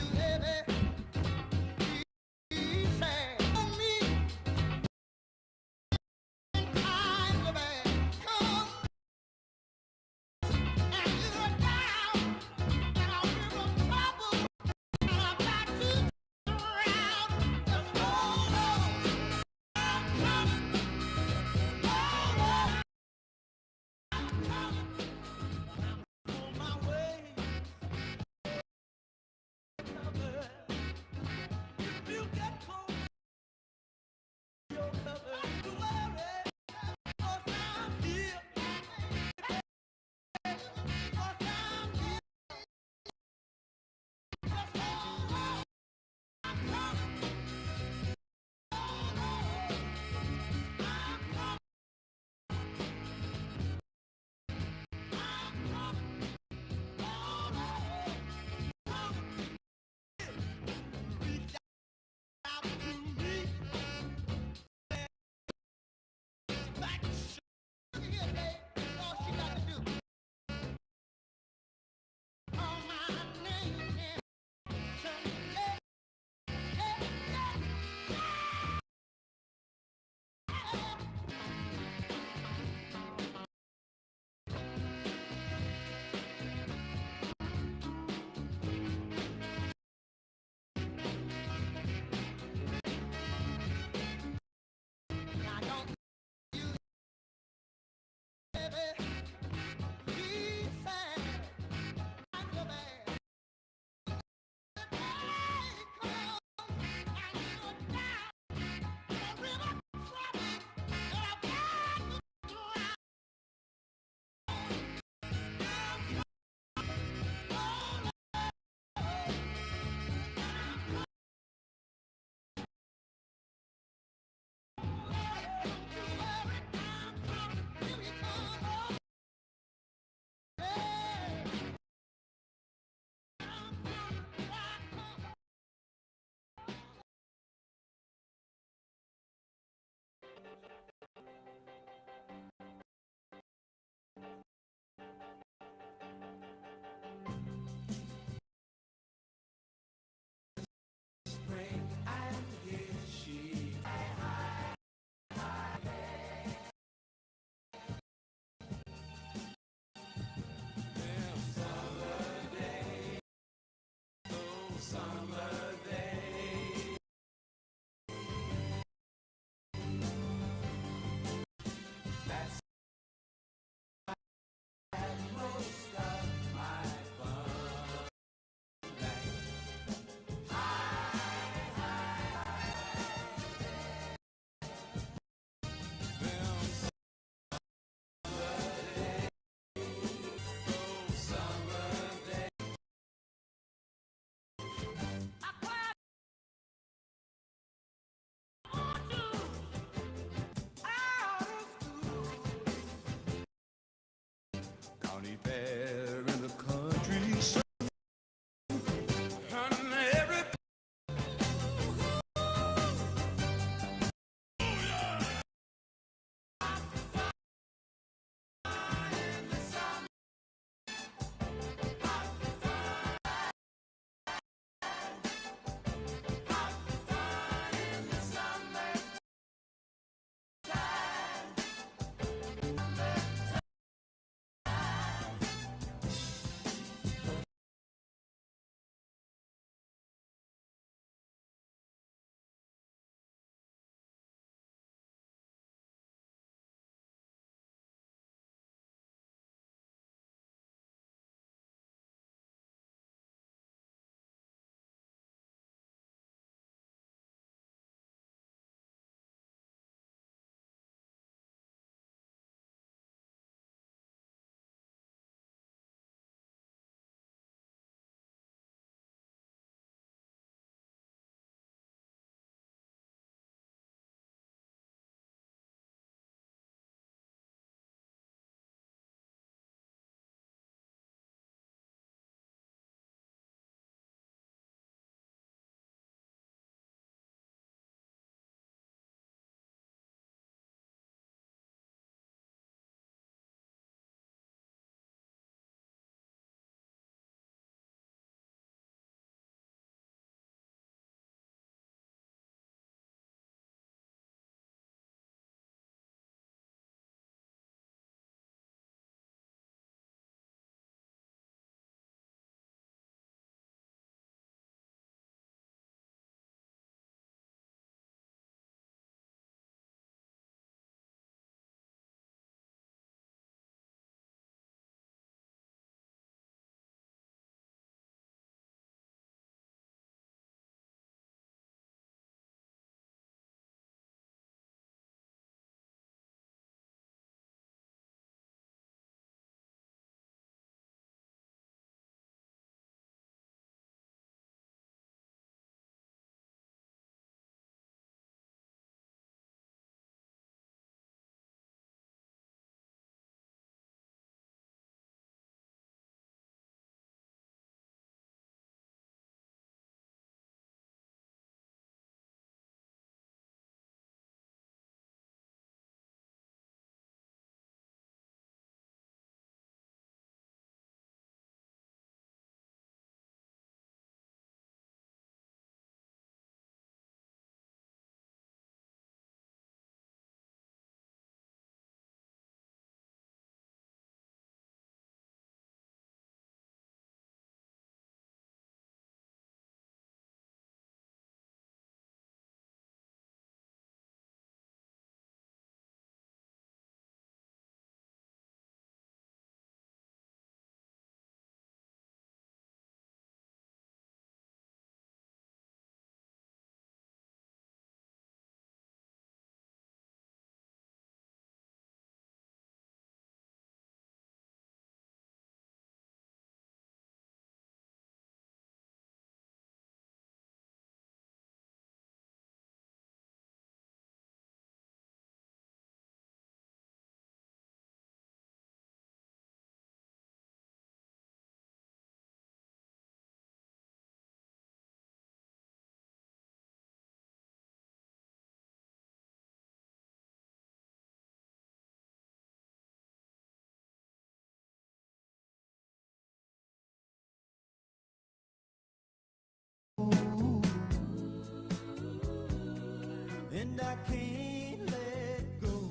and I can't let go.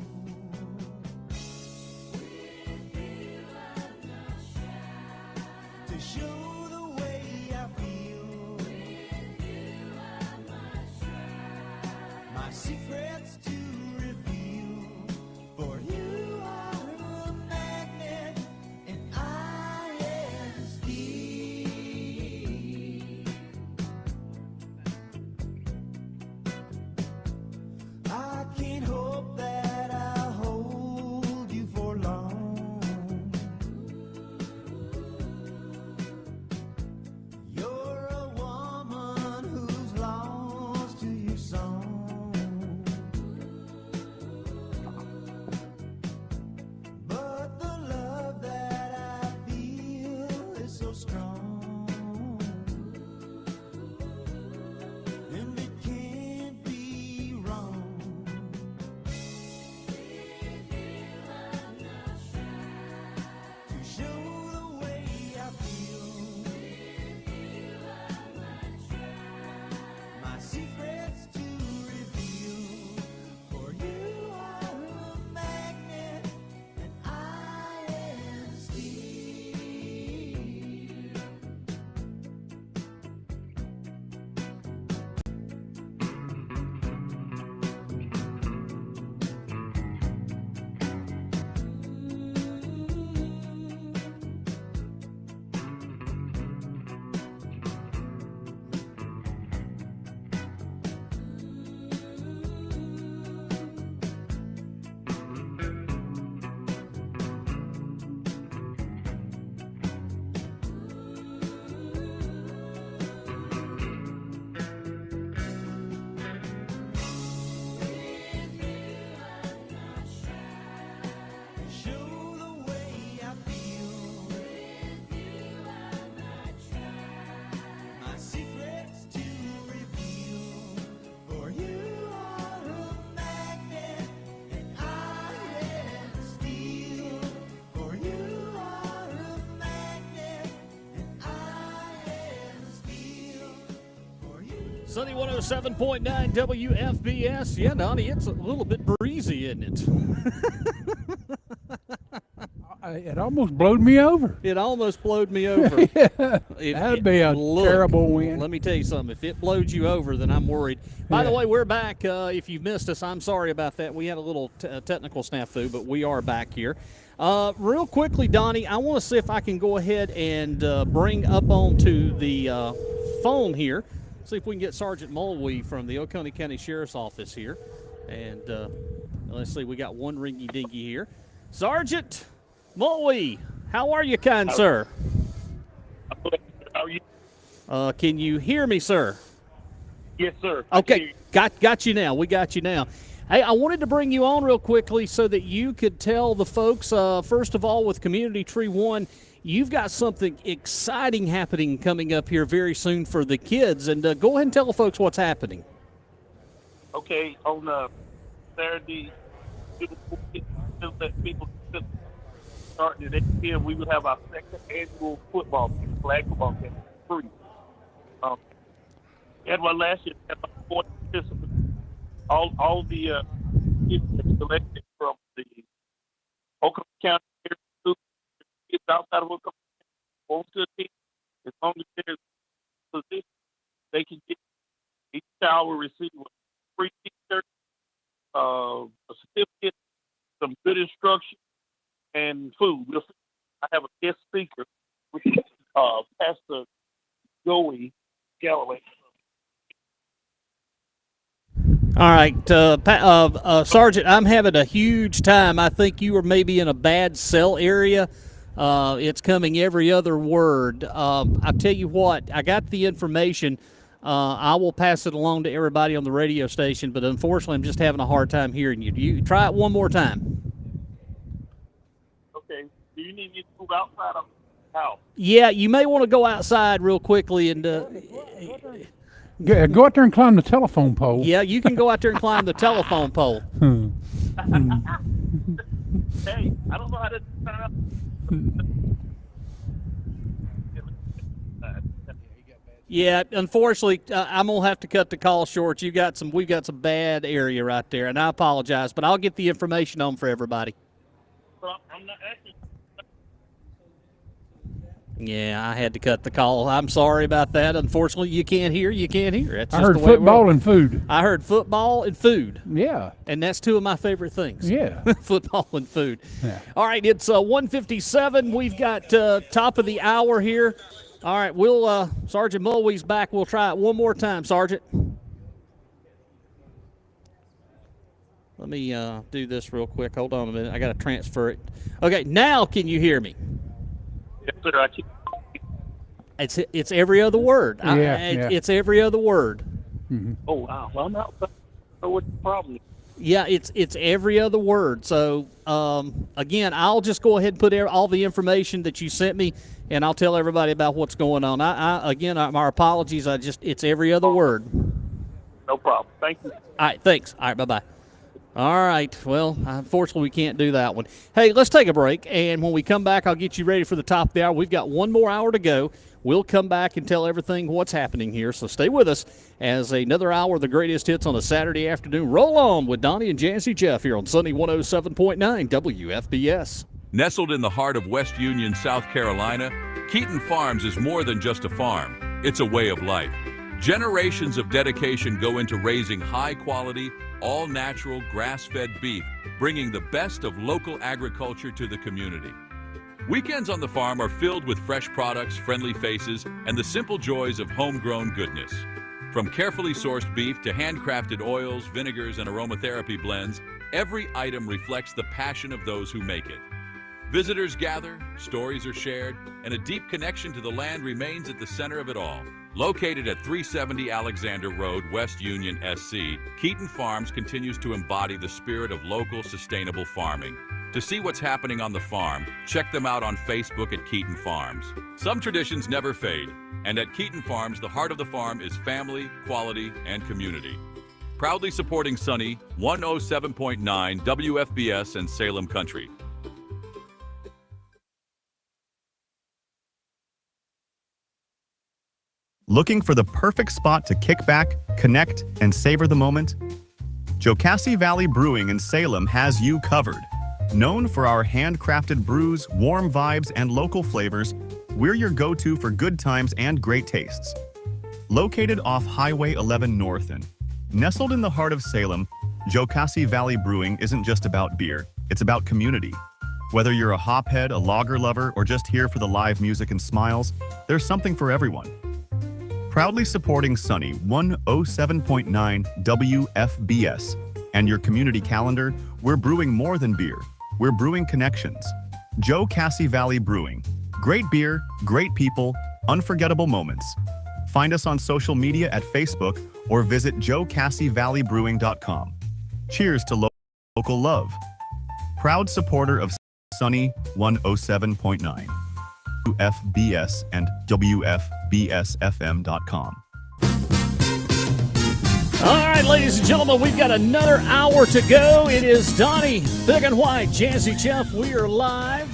With you I'm not shy to show the way I feel. With you I'm not shy my secrets to reveal. For you are a magnet and I am steel. I can't hope that I'll hold you for long. You're a woman who's lost to your song. But the love that I feel is so strong. And it can't be wrong. To show the way I feel. My secrets to reveal. For you are a magnet and I am steel. Show the way I feel. With you I'm not shy my secrets to reveal. For you are a magnet and I am steel. For you are a magnet and I am steel. For you. Sunny 107.9 WFBS. Yeah, Donnie, it's a little bit breezy, isn't it? It almost blowed me over. It almost blowed me over. That'd be a terrible wind. Let me tell you something. If it blowed you over, then I'm worried. By the way, we're back. If you've missed us, I'm sorry about that. We had a little technical snafu, but we are back here. Real quickly, Donnie, I want to see if I can go ahead and bring up onto the phone here. See if we can get Sergeant Mulwee from the Oconee County Sheriff's Office here. And let's see, we got one ringy-dingy here. Sergeant Mulwee, how are you, kind sir? How are you? Can you hear me, sir? Yes, sir. I can hear Okay, you. got you now. We got you now. Hey, I wanted to bring you on real quickly so that you could tell the folks, first of all, with Community Tree 1, you've got something exciting happening coming up here very soon for the kids. And go ahead and tell the folks what's happening. Okay, on Saturday, let people starting at 8 p.m. We will have our second annual football game, flag football game, free. And one last year, we had about 40 participants. All the kids that selected from the Oconee County Area School, kids outside of Oconee County, want to attend. As long as there's a position, they can get. Each child will receive a free T-shirt, a certificate, some good instruction, and food. I have a guest speaker, which is Pastor Joey Galloway. All right, Sergeant, I'm having a huge time. I think you were maybe in a bad cell area. It's coming every other word. I'll tell you what, I got the information. I will pass it along to everybody on the radio station, but unfortunately, I'm just having a hard time hearing you. You try it one more time. Okay. Do you need me to move outside of the house? Yeah, you may want to go outside real quickly and. Go out there and climb the telephone pole. Yeah, you can go out there and climb the telephone pole. Hey, I don't know how to turn up. Yeah, unfortunately, I'm gonna have to cut the call short. We've got some bad area right there, and I apologize, but I'll get the information on for everybody. Well, I'm not asking. Yeah, I had to cut the call. I'm sorry about that. Unfortunately, you can't hear. That's I just heard the way it football works. and food. I heard football and food. Yeah. And that's two of my favorite things. Yeah. Football and food. Yeah. All right, it's 1:57. We've got top of the hour here. All right, we'll Sergeant Mulwey's back. We'll try it one more time, Sergeant. Let me do this real quick. Hold on a minute. I got to transfer it. Okay, now can you hear me? Yes, sir. I keep. It's every other word. Yeah. It's every other word. Oh, wow. Well, I'm not. So what's the problem? Yeah, it's every other word. So again, I'll just go ahead and put all the information that you sent me, and I'll tell everybody about what's going on. My apologies. It's every other word. No problem. Thank you. All right, thanks. All right, bye-bye. All right, well, unfortunately, we can't do that one. Hey, let's take a break, and when we come back, I'll get you ready for the top of the hour. We've got one more hour to go. We'll come back and tell everything what's happening here, so stay with us as another hour of the greatest hits on a Saturday afternoon. Roll on with Donnie and Jazzy Jeff here on Sunny 107.9 WFBS. Nestled in the heart of West Union, South Carolina, Keaton Farms is more than just a farm. It's a way of life. Generations of dedication go into raising high-quality, all-natural, grass-fed beef, bringing the best of local agriculture to the community. Weekends on the farm are filled with fresh products, friendly faces, and the simple joys of homegrown goodness. From carefully sourced beef to handcrafted oils, vinegars, and aromatherapy blends, every item reflects the passion of those who make it. Visitors gather, stories are shared, and a deep connection to the land remains at the center of it all. Located at 370 Alexander Road, West Union, SC, Keaton Farms continues to embody the spirit of local, sustainable farming. To see what's happening on the farm, check them out on Facebook at Keaton Farms. Some traditions never fade, and at Keaton Farms, the heart of the farm is family, quality, and community. Proudly supporting Sunny 107.9 WFBS and Salem Country. Looking for the perfect spot to kick back, connect, and savor the moment? Jocassee Valley Brewing in Salem has you covered. Known for our handcrafted brews, warm vibes, and local flavors, we're your go-to for good times and great tastes. Located off Highway 11 North and nestled in the heart of Salem, Jocassee Valley Brewing isn't just about beer, it's about community. Whether you're a hophead, a lager lover, or just here for the live music and smiles, there's something for everyone. Proudly supporting Sunny 107.9 WFBS and your community calendar, we're brewing more than beer. We're brewing connections. Jocassee Valley Brewing. Great beer, great people, unforgettable moments. Find us on social media at Facebook or visit jocasseevalleybrewing.com. Cheers to local love. Proud supporter of Sunny 107.9. WFBS and WFBSFM.com. All right, ladies and gentlemen, we've got another hour to go. It is Donnie, Big and White, Jazzy Jeff. We are live.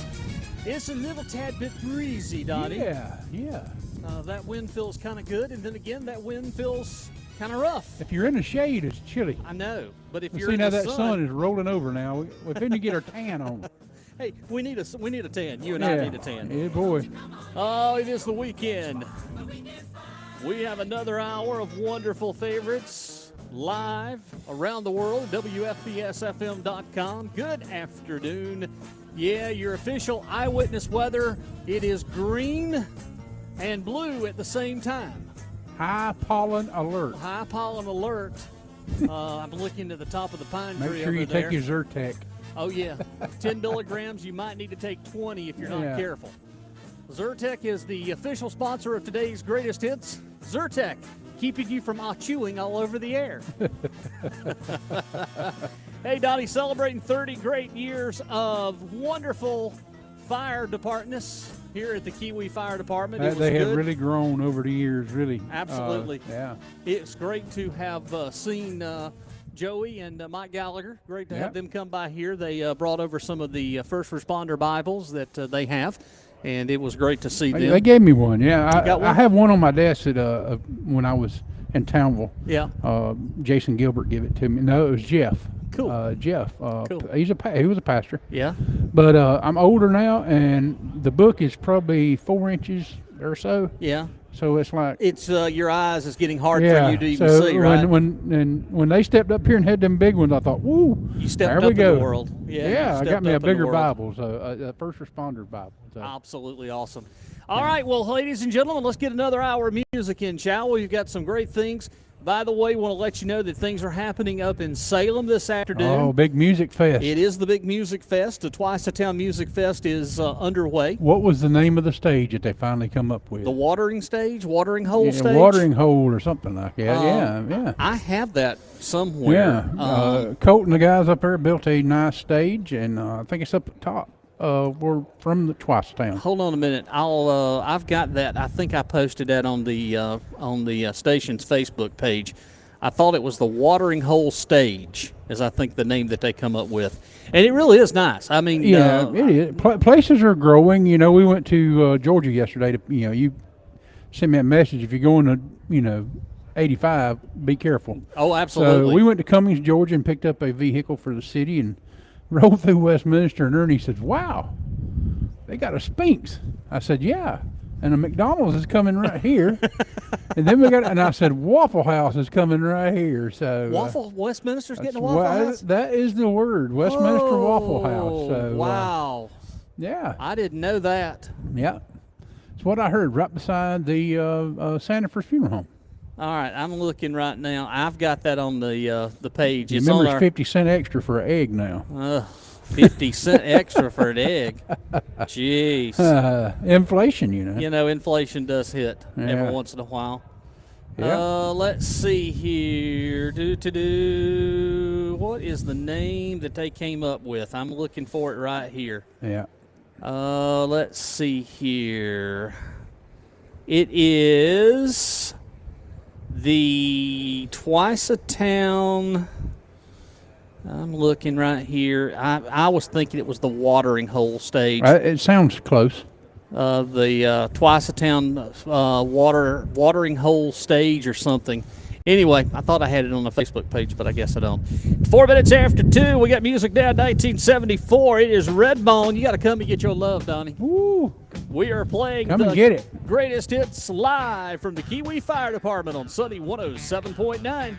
It's a little tad bit breezy, Donnie. Yeah. That wind feels kind of good, and then again, that wind feels kind of rough. If you're in the shade, it's chilly. I know, but if You you're see in now the that sun is rolling over now. We're finna get our tan on. hey, we need a tan. You and I need a tan. Yeah, boy. Oh, it is the weekend. We have another hour of wonderful favorites live around the world, WFBSFM.com. Good afternoon. Yeah, your official eyewitness weather. It is green and blue at the same time. High pollen alert. High pollen alert. I'm looking to the top of the pine tree. Make sure you over there. take your Zyrtec. Oh, yeah. 10 milligrams. You might need to take 20 if you're not careful. Zyrtec is the official sponsor of today's greatest hits. Zyrtec, keeping you from chewing all over the air. Hey, Donnie, celebrating 30 great years of wonderful fire departments here at the Kiwi Fire Department. They have really grown over the years, really. Absolutely. Yeah. It's great to have seen Joey and Mike Gallagher. Great to have them come by here. They brought over some of the first responder Bibles that they have. and it was great to see them. They gave me one. Yeah, got one? I have one on my desk at when I was in Townville. Yeah. Jason Gilbert gave it to me. No, it was Jeff. Cool. Jeff. Cool. He was a pastor. Yeah. But I'm older now, and the book is probably 4 inches or so. Yeah. So it's like It's your eyes is getting hard yeah. for you to even so see, right? when they stepped up here and had them big ones, I thought, "Woo, You stepped there up we in go." the world. Yeah, you I stepped got me a up in the bigger world. Bible, so a first responder Bible. So. Absolutely awesome. All right, well, ladies and gentlemen, let's get another hour of music in, shall we? We've got some great things. By the way, want to let you know that things are happening up in Salem this afternoon. Oh, big music fest! It is the big music fest. The Twice a Town Music Fest is underway. What was the name of the stage that they finally come up with? The watering stage, watering hole Yeah, stage. watering hole or something like that. Yeah. I have that somewhere. Yeah. Colt and the guys up there built a nice stage, and I think it's up at the top. We're from the Twice Town. Hold on a minute. I've got that. I think I posted that on the station's Facebook page. I thought it was the watering hole stage, is I think the name that they come up with, and it really is nice. I mean, Yeah, it is. Places are growing. You know, we went to Georgia yesterday. You sent me a message. If you're going to 85, be careful. Oh, absolutely. So we went to Cummings, Georgia, and picked up a vehicle for the city and rode through Westminster. And Ernie says, "Wow, they got a Spinks." I said, "Yeah." And a McDonald's is coming right here. And then and I said, Waffle House is coming right here. So Westminster's getting a Waffle House? That is the word, Westminster Waffle House. So, wow. Yeah. I didn't know that. Yeah. It's what I heard right beside the Sandifer's Funeral Home. All right, I'm looking right now. I've got that on the page. It's Remember, on it's 50 cents extra for an egg now. 50 cents extra for an egg. Jeez. Inflation, you know. You know, inflation does hit every once in a while. Yeah. Let's see here. What is the name that they came up with? I'm looking for it right here. Yeah. Let's see here. It is the Twice a Town. I'm looking right here. I was thinking it was the watering hole stage. It sounds close. The Twice a Town watering hole stage or something. Anyway, I thought I had it on the Facebook page, but I guess I don't. 4 minutes after 2, we got music down 1974. It is Redbone. You got to come and get your love, Donnie. Woo. We are playing Come and get it. greatest hits live from the Kiwi Fire Department on Sunny 107.9.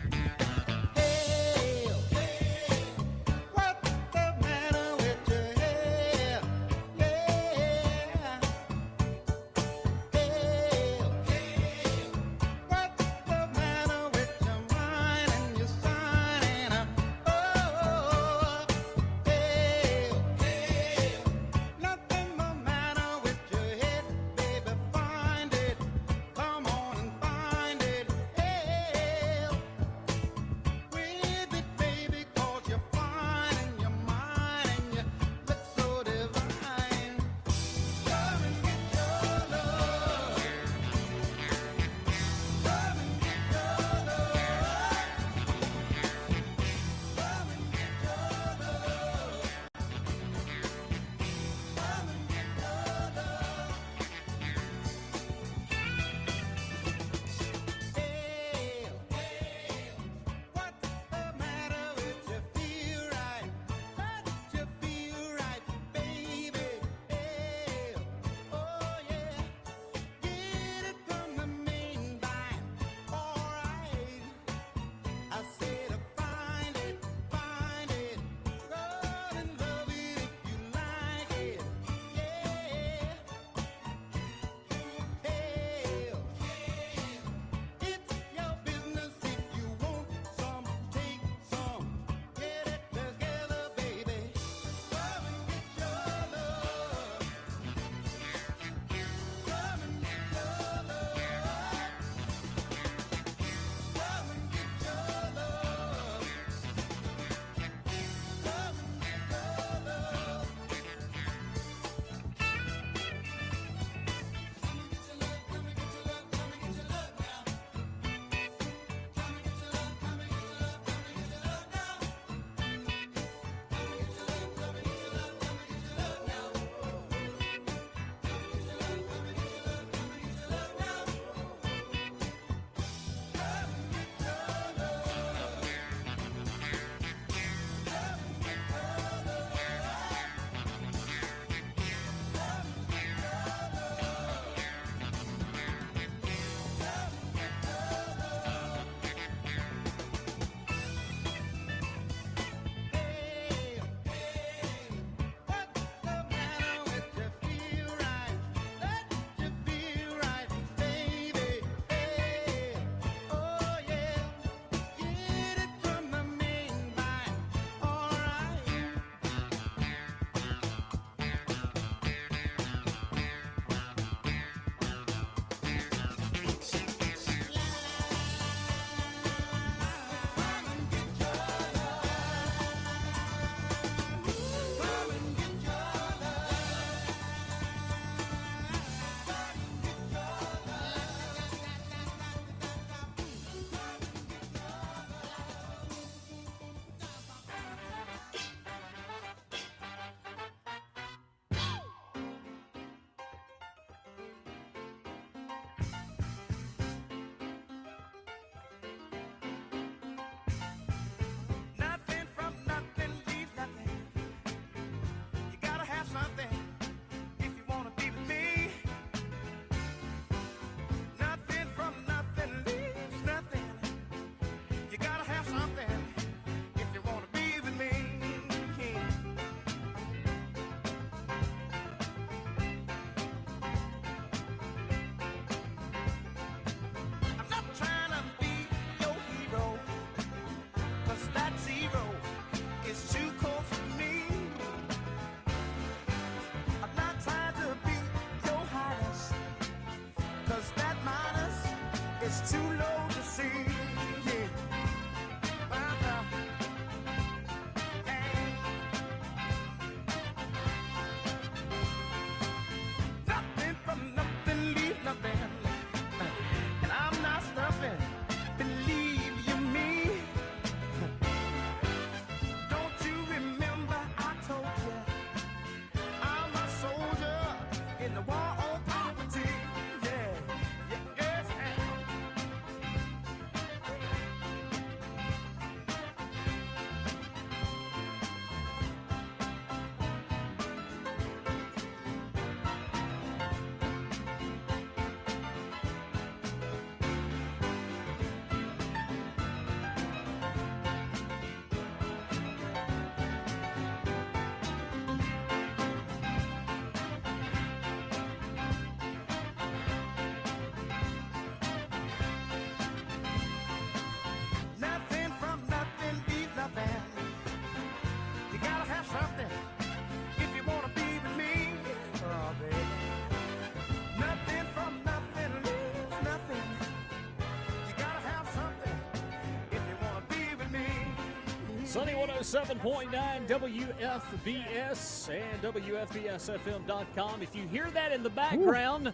Sunny 107.9 WFBS and WFBSFM.com. If you hear that in the background,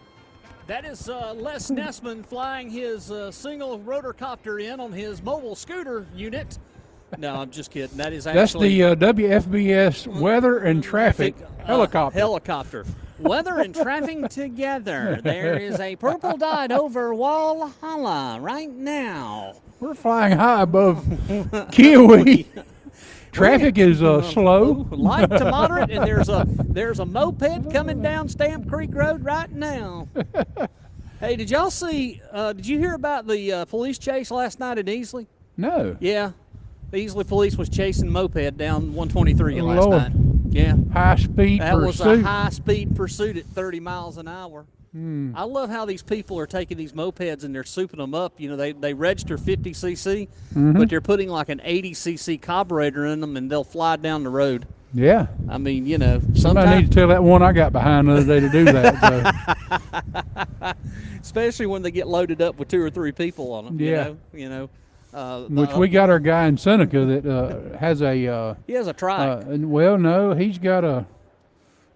that is Les Nessman flying his single rotor copter in on his mobile scooter unit. No, I'm just kidding. That is actually that's the WFBS weather and traffic helicopter. Helicopter. Weather and traffic together. There is a purple dot over Walhalla right now. We're flying high above Kiwi. Traffic is slow, light to moderate, and there's a moped coming down Stamp Creek Road right now. Hey, did y'all see? Did you hear about the police chase last night in Easley? No. Yeah, the Easley police was chasing moped down 123 last Lord. night. Yeah, High speed that pursuit. was a high speed pursuit at 30 miles an hour. I love how these people are taking these mopeds and they're souping them up. You know, they register 50 cc, but they're putting like an 80 cc carburetor in them, and they'll fly down the road. Yeah. I mean, you know, Somebody sometimes, need to tell that one I got behind the other day to do that. So. especially when they get loaded up with 2 or 3 people on them. Yeah. You know. Which we got our guy in Seneca that has a. He has a trike. Well, no, he's got a.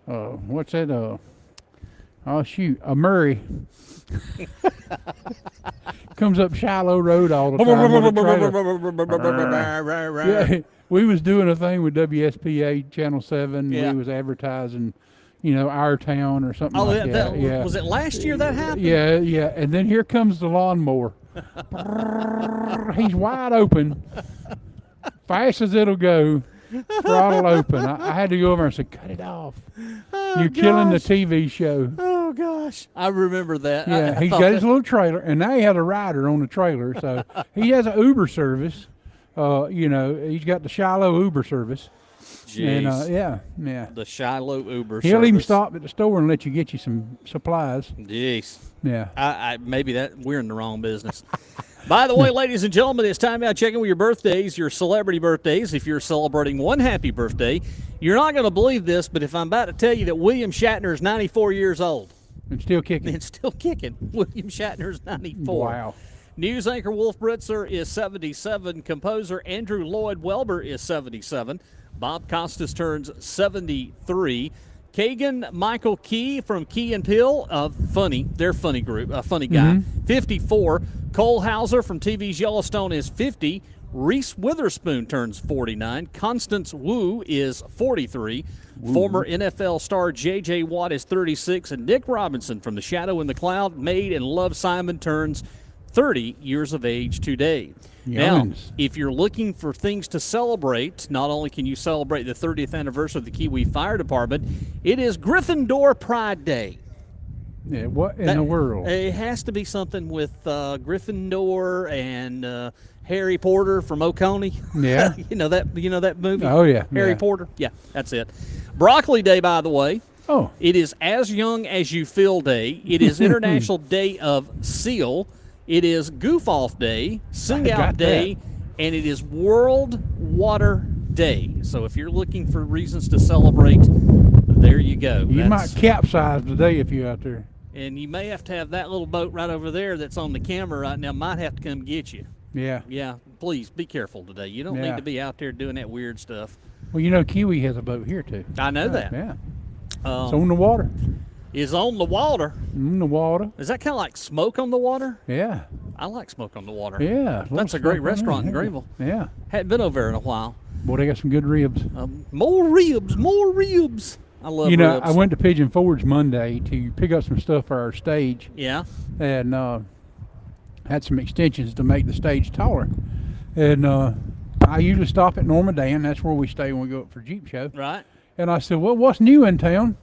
What's that? Oh shoot, a Murray. Comes up Shiloh Road all the time with a trailer. Yeah, we was doing a thing with WSPA Channel 7. Yeah. We was advertising, you know, our town or something Oh, like that. Yeah. Was it last year that happened? Yeah, yeah. And then here comes the lawnmower. He's wide open, fast as it'll go, throttle open. I had to go over and say, cut it off. You're killing the TV show. Oh, gosh. I remember that. Yeah, he's got his little trailer, and now he had a rider on the trailer. So he has an Uber service. You know, he's got the Shiloh Uber service. Jeez. And, yeah. The Shiloh Uber He'll service. even stop at the store and let you get you some supplies. Jeez. Yeah. I maybe that we're in the wrong business. By the way, ladies and gentlemen, it's time now checking with your birthdays, your celebrity birthdays. If you're celebrating one happy birthday, you're not going to believe this, but if I'm about to tell you that William Shatner is 94 years old. And still kicking. It's still kicking. William Shatner's 94. Wow. News anchor Wolf Blitzer is 77. Composer Andrew Lloyd Webber is 77. Bob Costas turns 73. Kagan Michael Key from Key and Peele, funny group, a funny guy, 54. Cole Hauser from TV's Yellowstone is 50. Reese Witherspoon turns 49. Constance Wu is 43. Former NFL star J.J. Watt is 36. And Nick Robinson from The Shadow in the Cloud, Made and Love Simon turns 30 years of age today. Now, if you're looking for things to celebrate, not only can you celebrate the 30th anniversary of the Kiwi Fire Department, it is Gryffindor Pride Day. Yeah, what in the world? It has to be something with Gryffindor and Harry Potter from Oconee. Yeah. you know that movie? Oh, yeah. Harry Potter? Yeah, that's it. Broccoli Day, by the way. Oh. It is As Young as You Feel Day. It is International Day of Seal. It is Goof Off Day, Sing Out Day, and it is World Water Day. So if you're looking for reasons to celebrate, there you go. You might capsize today if you're out there. And you may have to have that little boat right over there that's on the camera right now. Might have to come get you. Yeah. Yeah, please be careful today. You don't need to be out there doing that weird stuff. Well, you know, Kiwi has a boat here, too. I know that. Yeah. It's on the water. Is on the water. On the water. Is that kind of like Smoke on the Water? Yeah. I like Smoke on the Water. Yeah. That's a great restaurant in Greenville. Yeah. Hadn't been over there in a while. Boy, they got some good ribs. More ribs. I love You know, ribs. I went to Pigeon Forge Monday to pick up some stuff for our stage. Yeah. And had some extensions to make the stage taller. And I usually stop at Norma Dan. That's where we stay when we go up for Jeep Show. Right. And I said, well, what's new in town?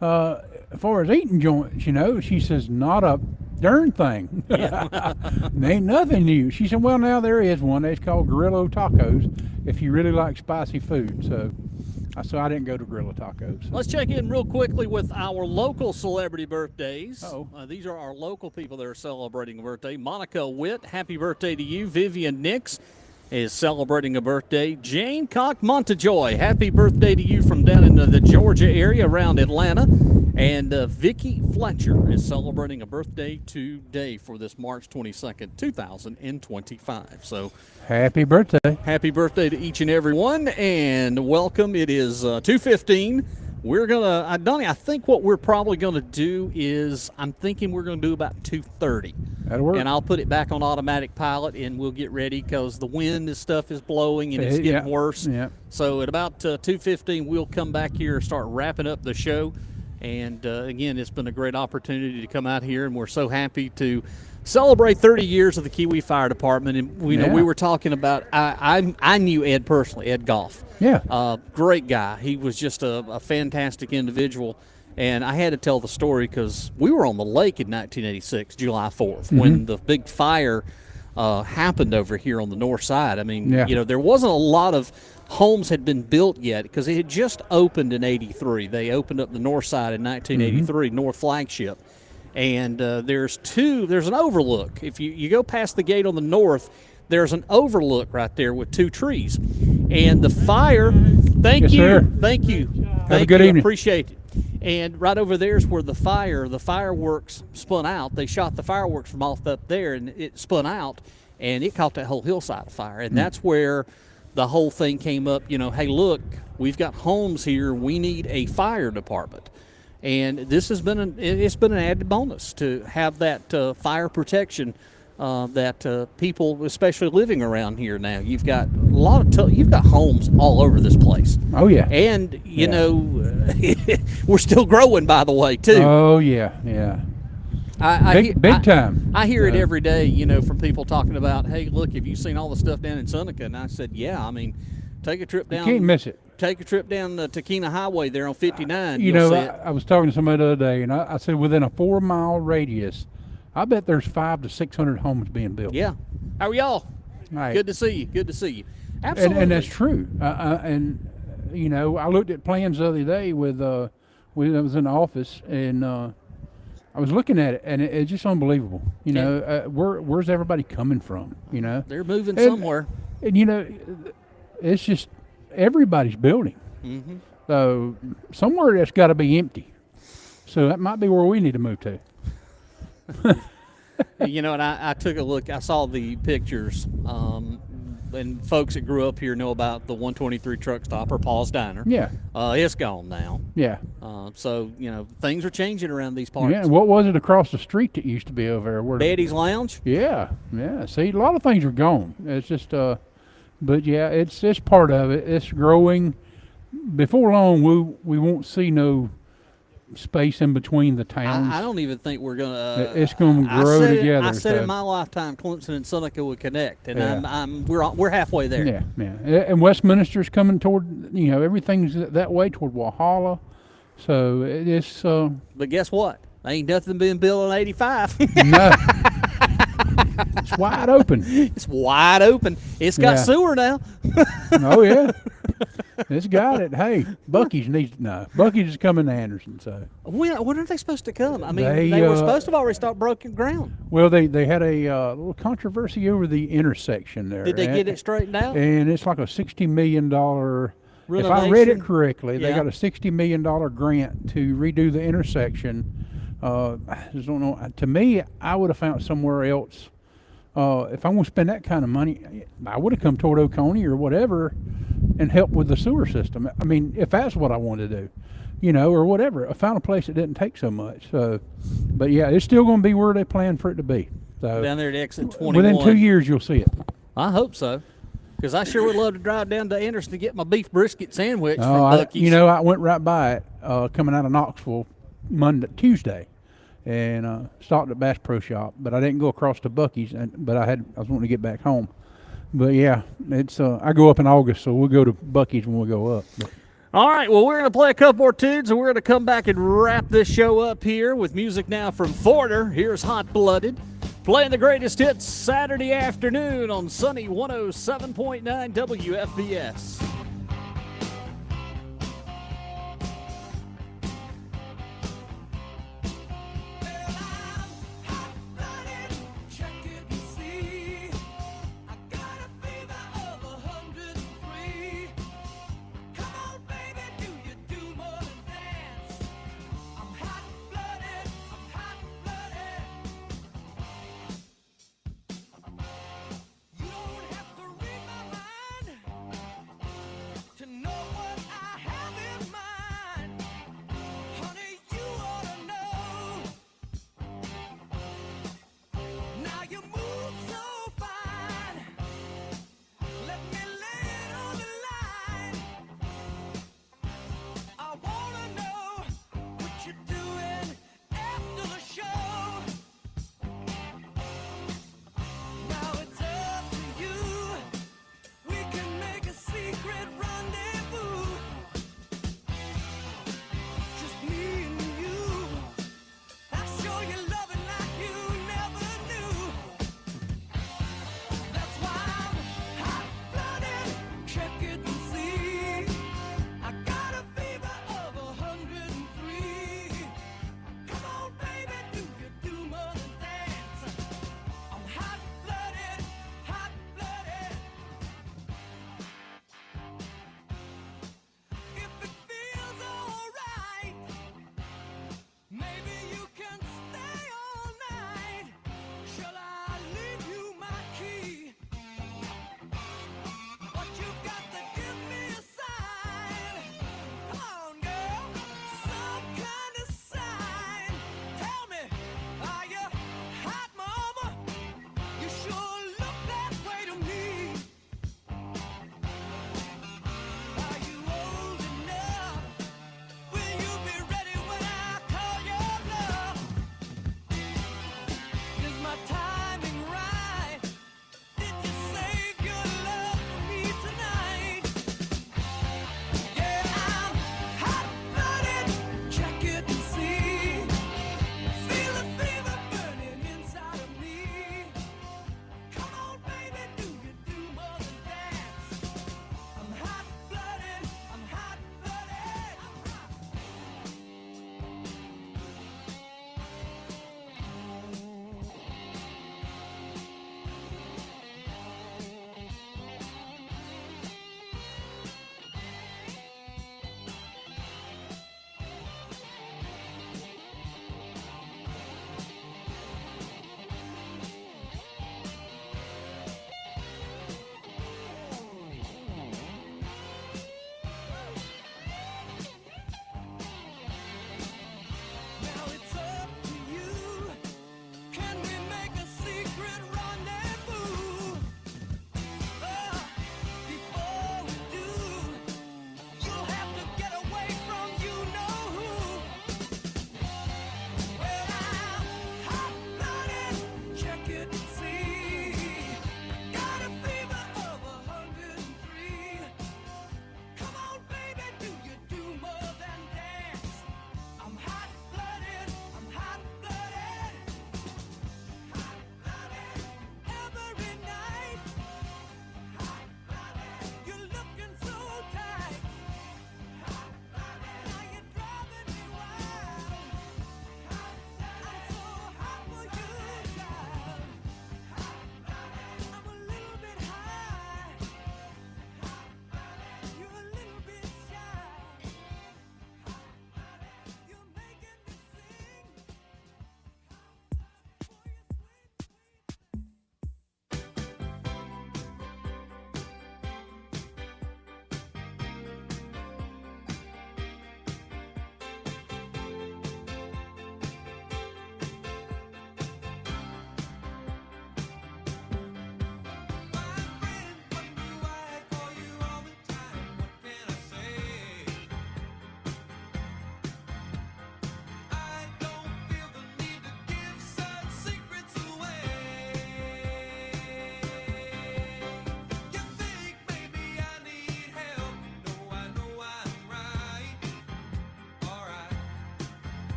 As far as eating joints, you know, she says, not a darn thing. Yeah. There ain't nothing new. She said, well, now there is one. It's called Grillo Tacos if you really like spicy food. So I didn't go to Grillo Tacos. Let's check in real quickly with our local celebrity birthdays. Uh-oh. These are our local people that are celebrating a birthday. Monica Witt, happy birthday to you. Vivian Nix is celebrating a birthday. Jane Cock Montejoy, happy birthday to you from down in the Georgia area around Atlanta. And Vicki Fletcher is celebrating a birthday today for this March 22nd, 2025. So Happy birthday. happy birthday to each and every one, and welcome. It is 2:15. We're going to, Donnie, I think what we're probably going to do is, I'm thinking we're going to do about 2:30. That'll work. And I'll put it back on automatic pilot, and we'll get ready because the wind and stuff is blowing, and it's getting worse. Yeah. So at about 2:15, we'll come back here and start wrapping up the show. And again, it's been a great opportunity to come out here, and we're so happy to celebrate 30 years of the Kiwi Fire Department. And we were talking about, I knew Ed personally, Ed Goff. Yeah. Great guy. He was just a fantastic individual. And I had to tell the story because we were on the lake in 1986, July 4th, when the big fire happened over here on the north side. I mean, there wasn't a lot of homes had been built yet because it had just opened in 83. They opened up the north side in 1983, North Flagship. And there's an overlook. If you go past the gate on the north, there's an overlook right there with two trees. And the fire, thank you. Have a good evening. Appreciate it. And right over there is where the fireworks spun out. They shot the fireworks from off up there, and it spun out, and it caught that whole hillside afire. And that's where the whole thing came up, hey, look, we've got homes here. We need a fire department. And this has been it's been an added bonus to have that fire protection that people, especially living around here now. You've got you've got homes all over this place. Oh, yeah. And, you know, we're still growing, by the way, too. Oh, yeah, yeah. Big time. I hear it every day, from people talking about, hey, look, have you seen all the stuff down in Seneca? And I said, yeah, I mean, take a trip down. You can't miss it. Take a trip down the Takina Highway there on 59. I was talking to somebody the other day, and I said within a 4-mile radius, I bet there's 500 to 600 homes being built. Yeah. How are y'all? Right. Good to see you. Good to see you. Absolutely. And that's true. I looked at plans the other day when I was in the office, and I was looking at it, and it's just unbelievable. Where's everybody coming from? They're moving somewhere. And it's just everybody's building. Mm-hmm. So somewhere that's got to be empty. So that might be where we need to move to. And I took a look. I saw the pictures, and folks that grew up here know about the 123 truck stop or Paul's Diner. Yeah. It's gone now. Yeah. So things are changing around these parts. Yeah. What was it across the street that used to be over there? Betty's Lounge. Yeah. Yeah. See, a lot of things are gone. It's just, but yeah, it's part of it. It's growing. Before long, we won't see no space in between the towns. I don't even think we're gonna. It's gonna grow together. I said in my lifetime, Clemson and Seneca would connect, and we're halfway there. Yeah, yeah. And Westminster's coming toward. Everything's that way toward Walhalla. So it's. But guess what? Ain't nothing been built in '85. No. It's wide open. It's wide open. It's got sewer now. Oh yeah. It's got it. Hey, Buc-ee's is coming to Anderson. So when are they supposed to come? I mean, they were supposed to have already start broken ground. Well, they had a little controversy over the intersection there. Did they get it straightened out? And it's like a $60 million. Renovation? If I read it correctly, they got a $60 million grant to redo the intersection. I just don't know. To me, I would have found somewhere else. If I'm going to spend that kind of money, I would have come toward Oconee or whatever and help with the sewer system. I mean, if that's what I wanted to do, or whatever. I found a place that didn't take so much. So, but yeah, it's still going to be where they plan for it to be. So down there at exit 21. Within 2 years, you'll see it. I hope so. Because I sure would love to drive down to Anderson to get my beef brisket sandwich from Buc-ee's. I went right by it coming out of Knoxville Tuesday. And stopped at Bass Pro Shop, but I didn't go across to Buc-ee's. But I was wanting to get back home. But yeah, it's I go up in August, so we'll go to Buc-ee's when we go up. But. All right, well, we're going to play a couple more tunes, and we're going to come back and wrap this show up here with music now from Forder. Here's Hot Blooded, playing the greatest hits Saturday afternoon on Sunny 107.9 WFBS. I'm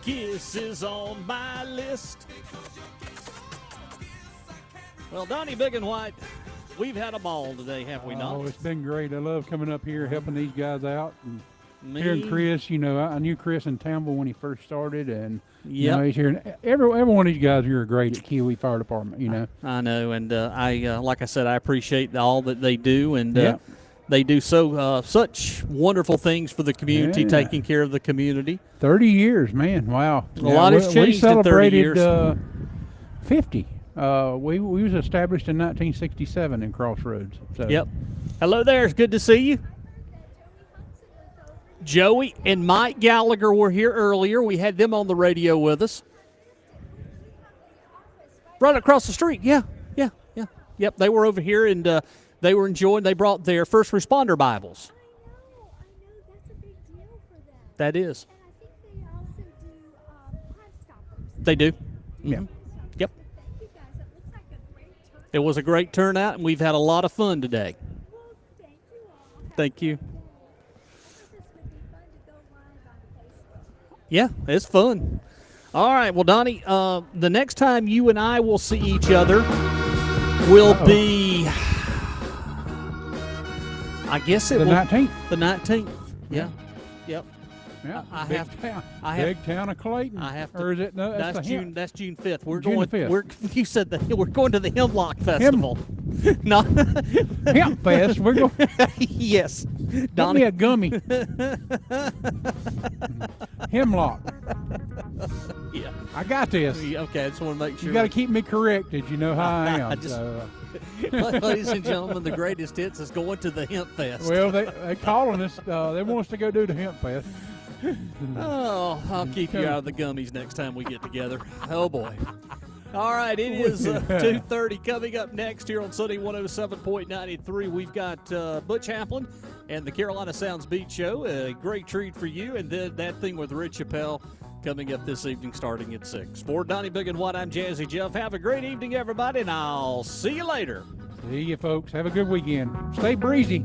kiss is on my list. Well, Donnie Big and White, we've had a ball today, have we not? Oh, it's been great. I love coming up here, helping these guys out. And Me? hearing Chris, you know, I knew Chris in Tamble when he first started, and you Yep. know, he's here. Every one of these guys here are great at Kiwi Fire Department, you know. I know, and I like I said, I appreciate all that they do, and Yep. they do such wonderful things for the community, Yeah. taking care of the community. 30 years, man. Wow. A lot has we changed in 30 celebrated, years. 50. We was established in 1967 in Crossroads. So. Yep. Hello there. It's good to see you. Joey and Mike Gallagher were here earlier. We had them on the radio with us. Right across the street. Yeah. Yep. They were over here, and they were enjoying. They brought their first responder Bibles. I know, that's a big deal for them. That is. And I think they also do Crime Stoppers. They do. Yeah. Yep. Thank you guys. It looks like a great turn. It was a great turnout, and we've had a lot of fun today. Well, thank you all. Have Thank you. a good day. I thought this would be fun to go live on Facebook. Yeah, it's fun. All right, well, Donnie, the next time you and I will see each other will be, I guess it The will 19th. the 19th. Yeah. Yep. Yeah. I big have- town. I have- Big town of Clayton. I have to. Or is it? No, That's the June. That's June 5th. We're June going. 5th. We're. You said that we're going to the Hemlock Festival. No. Hemp Fest. We're going. Yes. Give me Donnie. a gummy. Hemlock. Yeah. I got this. Okay, I just want to make sure. You got to keep me corrected. You know how I am. I just- so, Ladies and gentlemen, the greatest hits is going to the Hemp Fest. well, they calling us. They want us to go do the Hemp Fest. Oh, I'll keep you out of the gummies next time we get together. Oh, boy. All right, it is 2:30 coming up next here on Sunday 107.93. We've got Butch Hamlin and the Carolina Sounds Beat Show. A great treat for you. And then that thing with Rich Chappelle coming up this evening starting at 6. For Donnie Big and White, I'm Jazzy Jeff. Have a great evening, everybody, and I'll see you later. See you, folks. Have a good weekend. Stay breezy.